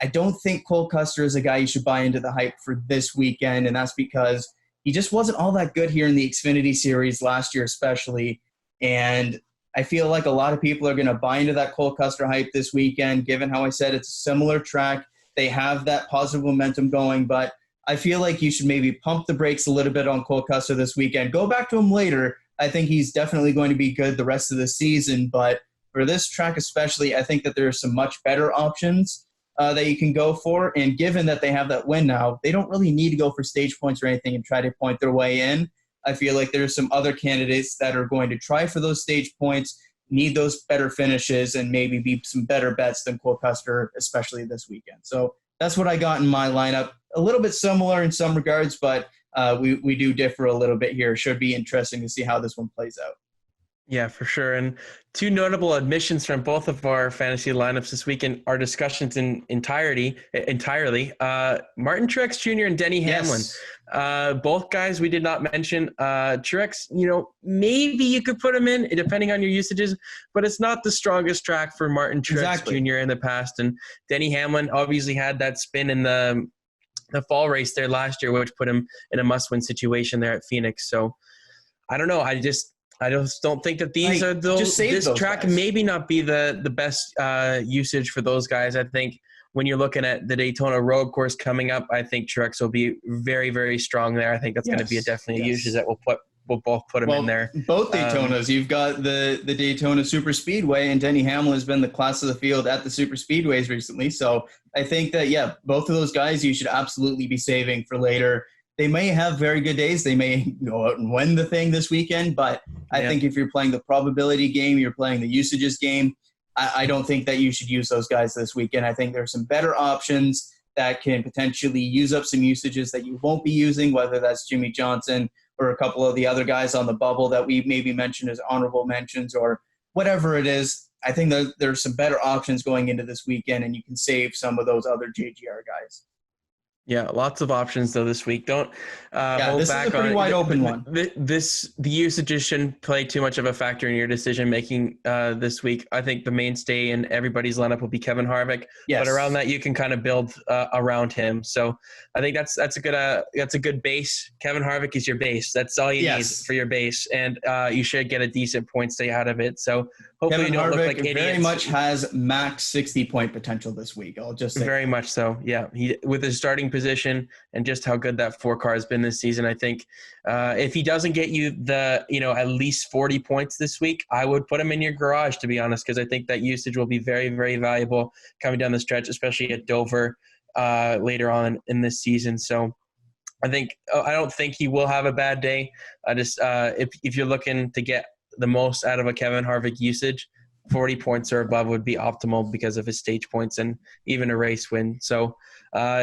I don't think Cole Custer is a guy you should buy into the hype for this weekend, and that's because he just wasn't all that good here in the Xfinity Series last year especially. And I feel like a lot of people are going to buy into that Cole Custer hype this weekend, given how I said it's a similar track. They have that positive momentum going, but I feel like you should maybe pump the brakes a little bit on Cole Custer this weekend. Go back to him later. I think he's definitely going to be good the rest of the season, but for this track especially, I think that there are some much better options that you can go for. And given that they have that win now, they don't really need to go for stage points or anything and try to point their way in. I feel like there's some other candidates that are going to try for those stage points, need those better finishes, and maybe be some better bets than Cole Custer, especially this weekend. So that's what I got in my lineup. A little bit similar in some regards, but we do differ a little bit here. Should be interesting to see how this one plays out. Yeah, for sure. And two notable admissions from both of our fantasy lineups this weekend, our discussions entirely. Martin Truex Jr. and Denny Hamlin. Both guys we did not mention. Truex, maybe you could put him in depending on your usages, but it's not the strongest track for Martin Truex Jr. in the past. And Denny Hamlin obviously had that spin in the fall race there last year, which put him in a must-win situation there at Phoenix. So I don't know. I just don't think that these are those. This track guys. Maybe not be the best usage for those guys. I think when you're looking at the Daytona Road Course coming up, I think Truex will be very, very strong there. I think that's going to be definitely a usage that we'll both put him in there. Both Daytonas. You've got the Daytona Super Speedway, and Denny Hamlin has been the class of the field at the Super Speedways recently. So I think that, both of those guys you should absolutely be saving for later. They may have very good days. They may go out and win the thing this weekend, but I think if you're playing the probability game, you're playing the usages game, I don't think that you should use those guys this weekend. I think there are some better options that can potentially use up some usages that you won't be using, whether that's Jimmy Johnson or a couple of the other guys on the bubble that we maybe mentioned as honorable mentions or whatever it is. I think that there's some better options going into this weekend, and you can save some of those other JGR guys. Yeah, lots of options though this week. Don't hold this back is a pretty wide open one. The usages shouldn't play too much of a factor in your decision making this week. I think the mainstay in everybody's lineup will be Kevin Harvick, but around that you can kind of build around him. So I think that's a good base. Kevin Harvick is your base. That's all you need for your base, and you should get a decent point stay out of it. So hopefully Kevin you don't Harvick look like idiots. Very much has max 60-point potential this week. I'll just say very much so. Yeah, he with his starting position and just how good that 4 car has been this season. I think if he doesn't get you at least 40 points this week, I would put him in your garage, to be honest, because I think that usage will be very, very valuable coming down the stretch, especially at Dover later on in this season. So I don't think he will have a bad day. I just if you're looking to get the most out of a Kevin Harvick usage, 40 points or above would be optimal because of his stage points and even a race win. So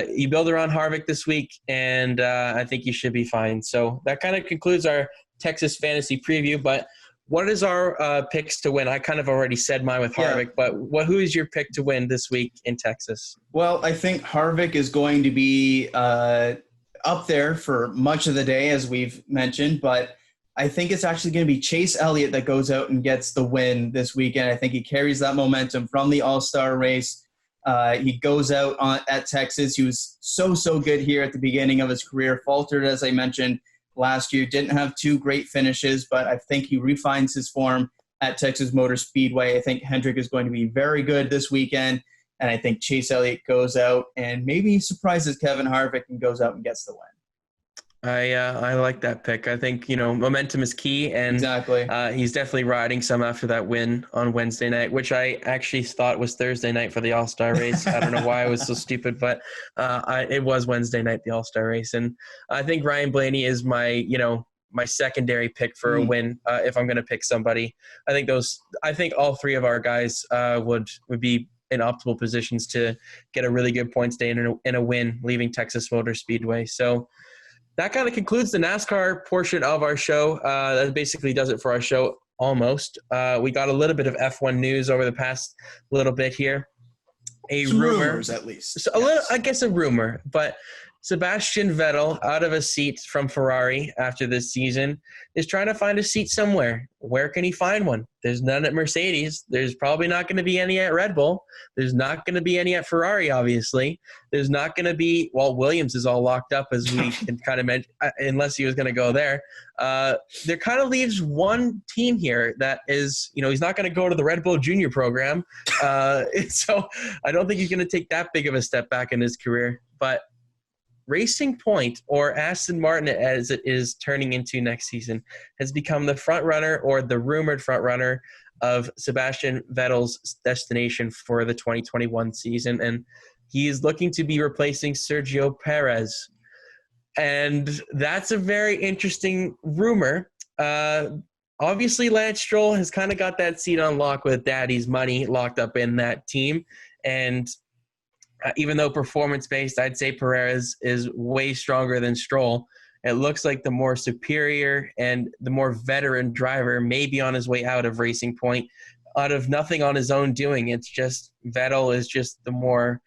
you build around Harvick this week, and I think you should be fine. So that kind of concludes our Texas fantasy preview. But what is our picks to win? I kind of already said mine with Harvick, but who is your pick to win this week in Texas? Well, I think Harvick is going to be up there for much of the day, as we've mentioned, but I think it's actually going to be Chase Elliott that goes out and gets the win this weekend. I think he carries that momentum from the All-Star race. He goes out at Texas. He was so good here at the beginning of his career. Faltered, as I mentioned, last year. Didn't have 2 great finishes, but I think he refines his form at Texas Motor Speedway. I think Hendrick is going to be very good this weekend, and I think Chase Elliott goes out and maybe surprises Kevin Harvick and goes out and gets the win. I like that pick. I think, momentum is key, and he's definitely riding some after that win on Wednesday night, which I actually thought was Thursday night for the All-Star race. I don't know why I was so stupid, but it was Wednesday night, the All-Star race. And I think Ryan Blaney is my secondary pick for a win if I'm going to pick somebody. I think all 3 of our guys would be in optimal positions to get a really good points day in a win, leaving Texas Motor Speedway. So that kind of concludes the NASCAR portion of our show. That basically does it for our show, almost. We got a little bit of F1 news over the past little bit here. Some rumors, at least. So a little, I guess, a rumor. But Sebastian Vettel, out of a seat from Ferrari after this season, is trying to find a seat somewhere. Where can he find one? There's none at Mercedes. There's probably not going to be any at Red Bull. There's not going to be any at Ferrari, obviously. There's not going to be, well, Williams is all locked up, as we can kind of mention, unless he was going to go there. There kind of leaves one team here that is, he's not going to go to the Red Bull Junior program. So I don't think he's going to take that big of a step back in his career. But Racing Point, or Aston Martin as it is turning into next season, has become the front runner, or the rumored front runner, of Sebastian Vettel's destination for the 2021 season. And he is looking to be replacing Sergio Perez. And that's a very interesting rumor. Obviously, Lance Stroll has kind of got that seat on lock with daddy's money locked up in that team. And even though performance-based, I'd say Perez is way stronger than Stroll. It looks like the more superior and the more veteran driver may be on his way out of Racing Point, out of nothing on his own doing. It's just Vettel is just the more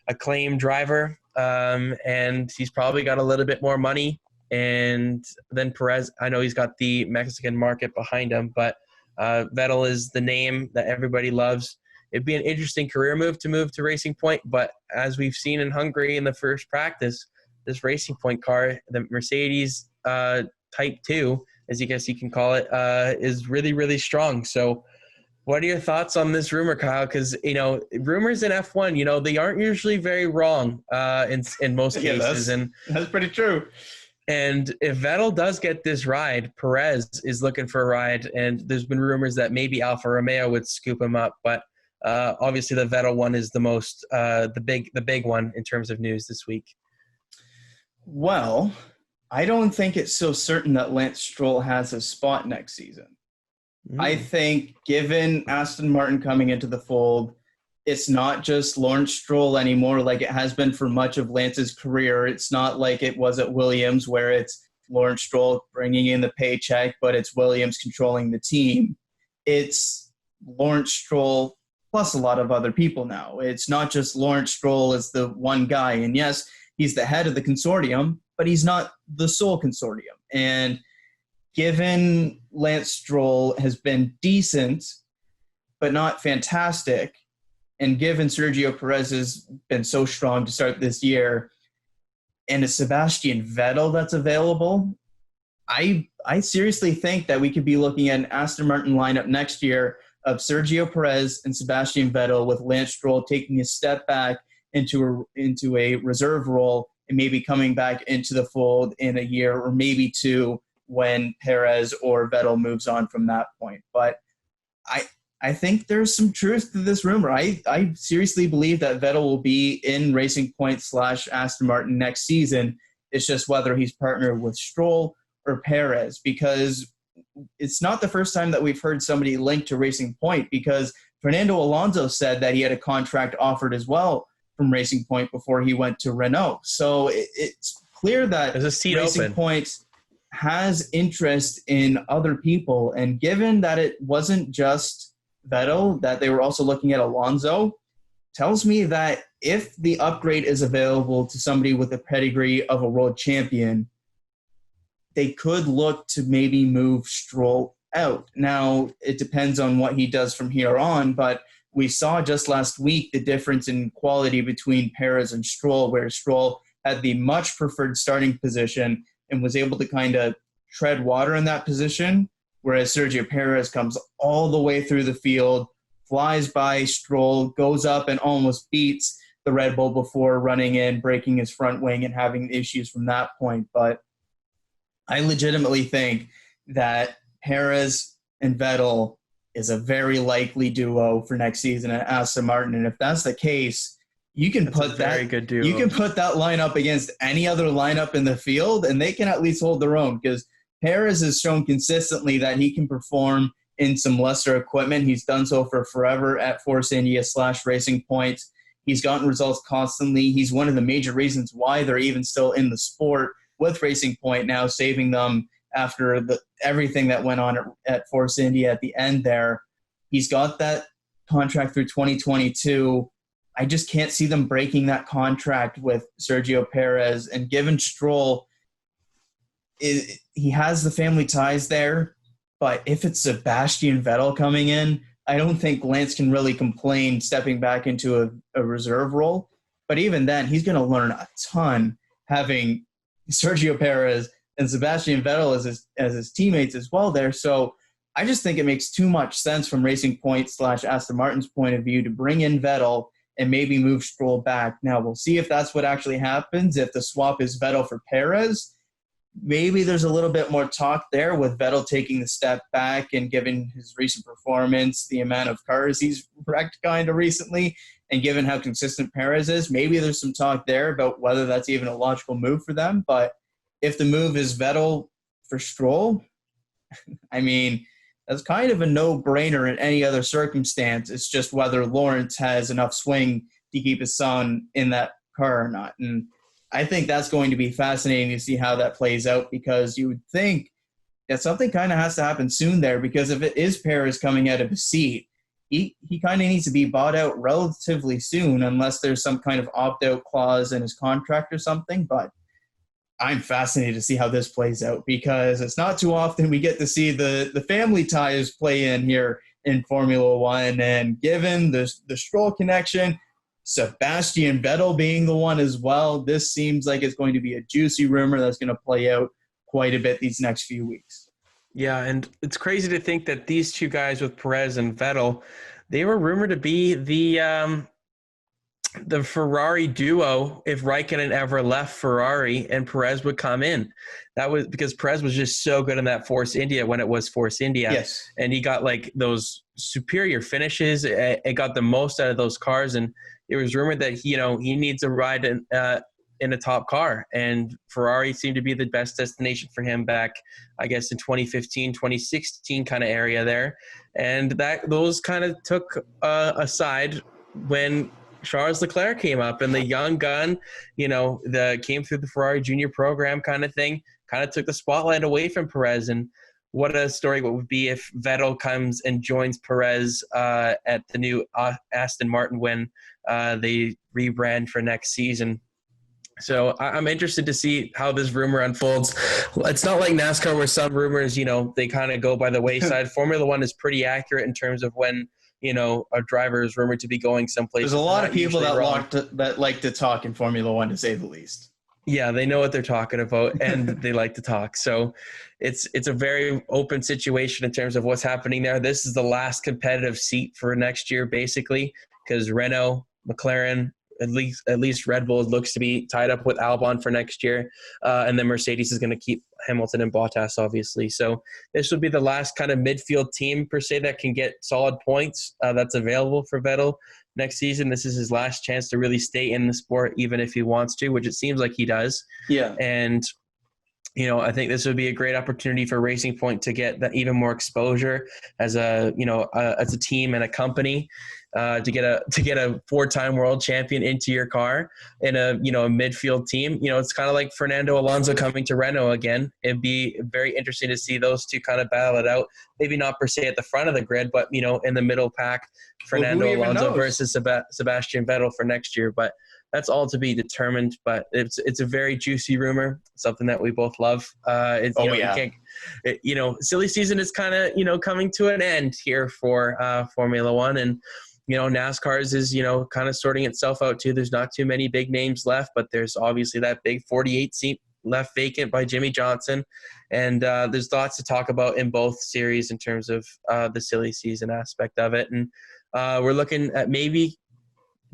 acclaimed driver, and he's probably got a little bit more money. And then Perez, I know he's got the Mexican market behind him, but Vettel is the name that everybody loves. It'd be an interesting career move to Racing Point, but as we've seen in Hungary in the first practice, this Racing Point car, the Mercedes Type 2, as you can call it, is really, really strong. So what are your thoughts on this rumor, Kyle? Because, rumors in F1, they aren't usually very wrong in most cases. And that's pretty true. And if Vettel does get this ride, Perez is looking for a ride, and there's been rumors that maybe Alfa Romeo would scoop him up, but obviously the Vettel one is the most the big one in terms of news this week. Well, I don't think it's so certain that Lance Stroll has a spot next season. I think given Aston Martin coming into the fold, it's not just Lawrence Stroll anymore like it has been for much of Lance's career. It's not like it was at Williams where it's Lawrence Stroll bringing in the paycheck, but it's Williams controlling the team. It's Lawrence Stroll plus a lot of other people now. It's not just Lawrence Stroll as the one guy. And yes, he's the head of the consortium, but he's not the sole consortium. And given Lance Stroll has been decent, but not fantastic, and given Sergio Perez has been so strong to start this year, and a Sebastian Vettel that's available, I seriously think that we could be looking at an Aston Martin lineup next year of Sergio Perez and Sebastian Vettel, with Lance Stroll taking a step back into a reserve role and maybe coming back into the fold in a year or maybe two when Perez or Vettel moves on from that point. But I think there's some truth to this rumor. I seriously believe that Vettel will be in Racing Point / Aston Martin next season. It's just whether he's partnered with Stroll or Perez, because it's not the first time that we've heard somebody linked to Racing Point, because Fernando Alonso said that he had a contract offered as well from Racing Point before he went to Renault. So it's clear that there's a seat Racing open. Point has interest in other people. And given that it wasn't just Vettel, that they were also looking at Alonso, tells me that if the upgrade is available to somebody with a pedigree of a world champion, they could look to maybe move Stroll out. Now, it depends on what he does from here on, but we saw just last week the difference in quality between Perez and Stroll, where Stroll had the much preferred starting position and was able to kind of tread water in that position, whereas Sergio Perez comes all the way through the field, flies by Stroll, goes up and almost beats the Red Bull before running in, breaking his front wing and having issues from that point. But I legitimately think that Perez and Vettel is a very likely duo for next season at Aston Martin. And if that's the case, you can put that lineup against any other lineup in the field, and they can at least hold their own, because Perez has shown consistently that he can perform in some lesser equipment. He's done so for forever at Force India / Racing Point. He's gotten results constantly. He's one of the major reasons why they're even still in the sport with Racing Point now, saving them after everything that went on at Force India at the end there. He's got that contract through 2022. I just can't see them breaking that contract with Sergio Perez. And given Stroll, he has the family ties there, but if it's Sebastian Vettel coming in, I don't think Lance can really complain stepping back into a reserve role. But even then, he's going to learn a ton having Sergio Perez and Sebastian Vettel as his teammates as well there. So I just think it makes too much sense from Racing Point / Aston Martin's point of view to bring in Vettel and maybe move Stroll back. Now, we'll see if that's what actually happens. If the swap is Vettel for Perez, maybe there's a little bit more talk there with Vettel taking the step back and given his recent performance, the amount of cars he's wrecked kind of recently, and given how consistent Perez is, maybe there's some talk there about whether that's even a logical move for them. But if the move is Vettel for Stroll, I mean, that's kind of a no-brainer in any other circumstance. It's just whether Lawrence has enough swing to keep his son in that car or not. And I think that's going to be fascinating to see how that plays out, because you would think that something kind of has to happen soon there, because if it is Perez coming out of his seat, he kind of needs to be bought out relatively soon, unless there's some kind of opt-out clause in his contract or something. But I'm fascinated to see how this plays out, because it's not too often we get to see the family ties play in here in Formula One. And given the Stroll connection, Sebastian Vettel being the one as well, this seems like it's going to be a juicy rumor that's going to play out quite a bit these next few weeks. Yeah, and it's crazy to think that these two guys with Perez and Vettel, they were rumored to be the Ferrari duo if Raikkonen ever left Ferrari and Perez would come in. That was because Perez was just so good in that Force India when it was Force India. Yes. And he got like those superior finishes. It got the most out of those cars. And it was rumored that he needs a ride in a top car. And Ferrari seemed to be the best destination for him back, I guess, in 2015, 2016 kind of area there. And those kind of took aside when Charles Leclerc came up, and the young gun, came through the Ferrari junior program kind of thing, kind of took the spotlight away from Perez. And what a story what would be if Vettel comes and joins Perez at the new Aston Martin when they rebrand for next season. So I'm interested to see how this rumor unfolds. It's not like NASCAR where some rumors, they kind of go by the wayside. Formula One is pretty accurate in terms of when a driver is rumored to be going someplace. There's a lot of people that like to talk in Formula One, to say the least. Yeah, they know what they're talking about, and they like to talk. So it's a very open situation in terms of what's happening there. This is the last competitive seat for next year, basically, because Renault, McLaren, at least Red Bull looks to be tied up with Albon for next year. And then Mercedes is going to keep Hamilton and Bottas, obviously. So this would be the last kind of midfield team, per se, that can get solid points that's available for Vettel next season. This is his last chance to really stay in the sport, even if he wants to, which it seems like he does. Yeah. And I think this would be a great opportunity for Racing Point to get that even more exposure as a team and a company, to get a 4-time world champion into your car in a midfield teom. It's kind of like Fernando Alonso coming to Renault again. It'd be very interesting to see those two kind of battle it out. Maybe not per se at the front of the grid, but in the middle pack, Fernando Alonso versus Sebastian Vettel for next year. But that's all to be determined, but it's a very juicy rumor, something that we both love. Silly season is kind of, coming to an end here for Formula One, and, NASCAR's is, kind of sorting itself out too. There's not too many big names left, but there's obviously that big 48 seat left vacant by Jimmy Johnson. And there's lots to talk about in both series in terms of the silly season aspect of it. And we're looking at maybe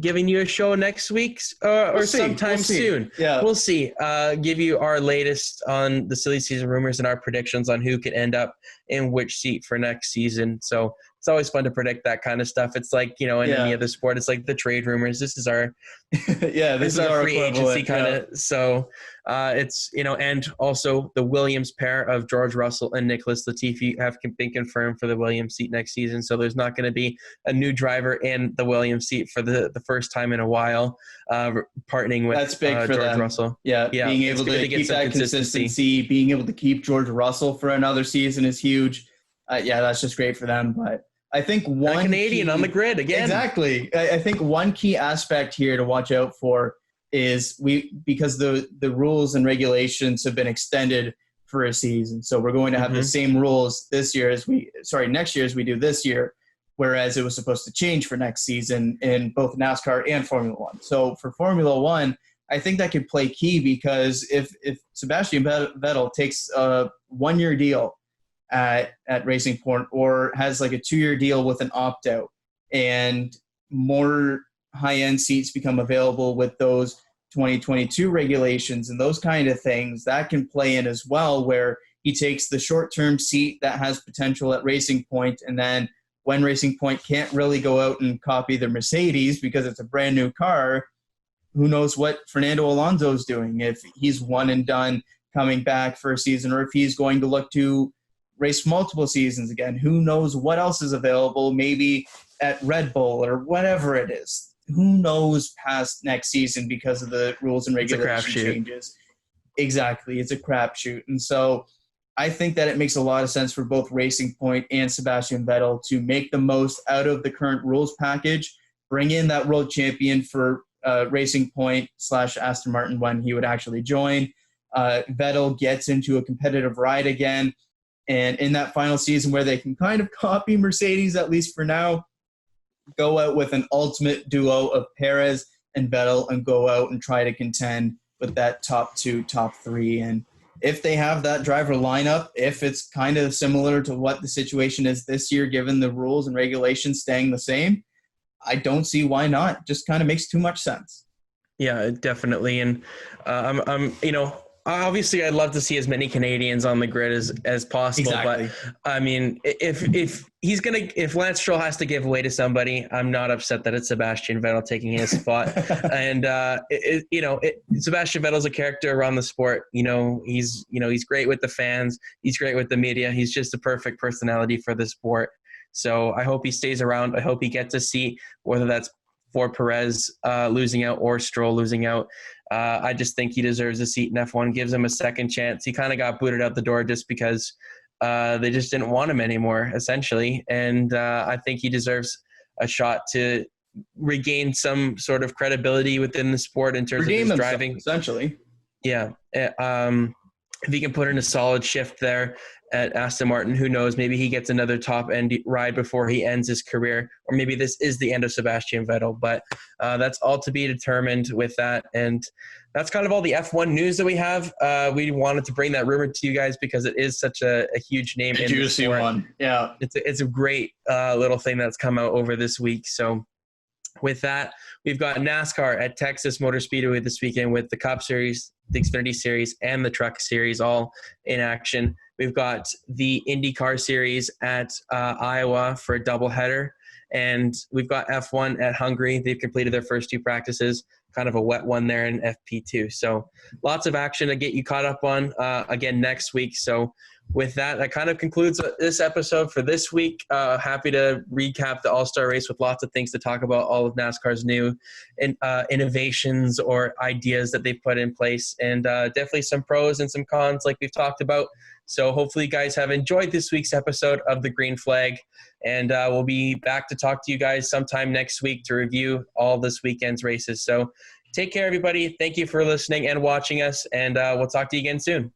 giving you a show next week or sometime soon. Yeah, we'll see. Give you our latest on the silly season rumors and our predictions on who could end up in which seat for next season. So it's always fun to predict that kind of stuff. It's like, in any other sport, it's like the trade rumors. This is our this is our free agency kind of. Yeah. So it's, and also the Williams pair of George Russell and Nicholas Latifi have been confirmed for the Williams seat next season. So there's not going to be a new driver in the Williams seat for the first time in a while, partnering with that's big for George Russell. Yeah, being able to keep that consistency, being able to keep George Russell for another season is huge. That's just great for them. But I think A one Canadian on the grid again. Exactly. I think one key aspect here to watch out for is because the rules and regulations have been extended for a season. So we're going to have the same rules next year as we do this year, whereas it was supposed to change for next season in both NASCAR and Formula One. So for Formula One, I think that could play key because if Sebastian Vettel takes a 1-year deal at Racing Point or has like a 2-year deal with an opt-out and more high-end seats become available with those 2022 regulations and those kind of things, that can play in as well, where he takes the short-term seat that has potential at Racing Point, and then when Racing Point can't really go out and copy their Mercedes because it's a brand new car, who knows what Fernando Alonso's doing, if he's one and done coming back for a season, or if he's going to look to race multiple seasons again. Who knows what else is available, maybe at Red Bull or whatever it is. Who knows past next season because of the rules and regulation changes. Exactly. It's a crapshoot. And so I think that it makes a lot of sense for both Racing Point and Sebastian Vettel to make the most out of the current rules package, bring in that world champion for Racing Point / Aston Martin when he would actually join. Vettel gets into a competitive ride again. And in that final season where they can kind of copy Mercedes, at least for now, go out with an ultimate duo of Perez and Vettel and go out and try to contend with that top 2, top 3. And if they have that driver lineup, if it's kind of similar to what the situation is this year, given the rules and regulations staying the same, I don't see why not. It just kind of makes too much sense. Yeah, definitely. And obviously I'd love to see as many Canadians on the grid as possible. Exactly. But I mean, if Lance Stroll has to give way to somebody, I'm not upset that it's Sebastian Vettel taking his spot. And Sebastian Vettel's a character around the sport. He's great with the fans. He's great with the media. He's just a perfect personality for the sport. So I hope he stays around. I hope he gets a seat, whether that's for Perez losing out or Stroll losing out. I just think he deserves a seat in F1, gives him a second chance. He kind of got booted out the door just because they just didn't want him anymore, essentially. And I think he deserves a shot to regain some sort of credibility within the sport in terms of his driving. Essentially. Yeah. If he can put in a solid shift there at Aston Martin, who knows, maybe he gets another top-end ride before he ends his career, or maybe this is the end of Sebastian Vettel, but that's all to be determined with that. And that's kind of all the F1 news that we have. We wanted to bring that rumor to you guys because it is such a huge name. A juicy one. Yeah. It's a great little thing that's come out over this week. So with that, we've got NASCAR at Texas Motor Speedway this weekend with the Cup Series, the Xfinity Series, and the Truck Series all in action. We've got the IndyCar Series at Iowa for a doubleheader, and we've got F1 at Hungary. They've completed their first 2 practices, kind of a wet one there in FP2. So lots of action to get you caught up on again next week. So with that, that kind of concludes this episode for this week. Happy to recap the All-Star race with lots of things to talk about, all of NASCAR's new innovations or ideas that they've put in place, and definitely some pros and some cons like we've talked about. So hopefully you guys have enjoyed this week's episode of The Green Flag, and we'll be back to talk to you guys sometime next week to review all this weekend's races. So take care, everybody. Thank you for listening and watching us, and we'll talk to you again soon.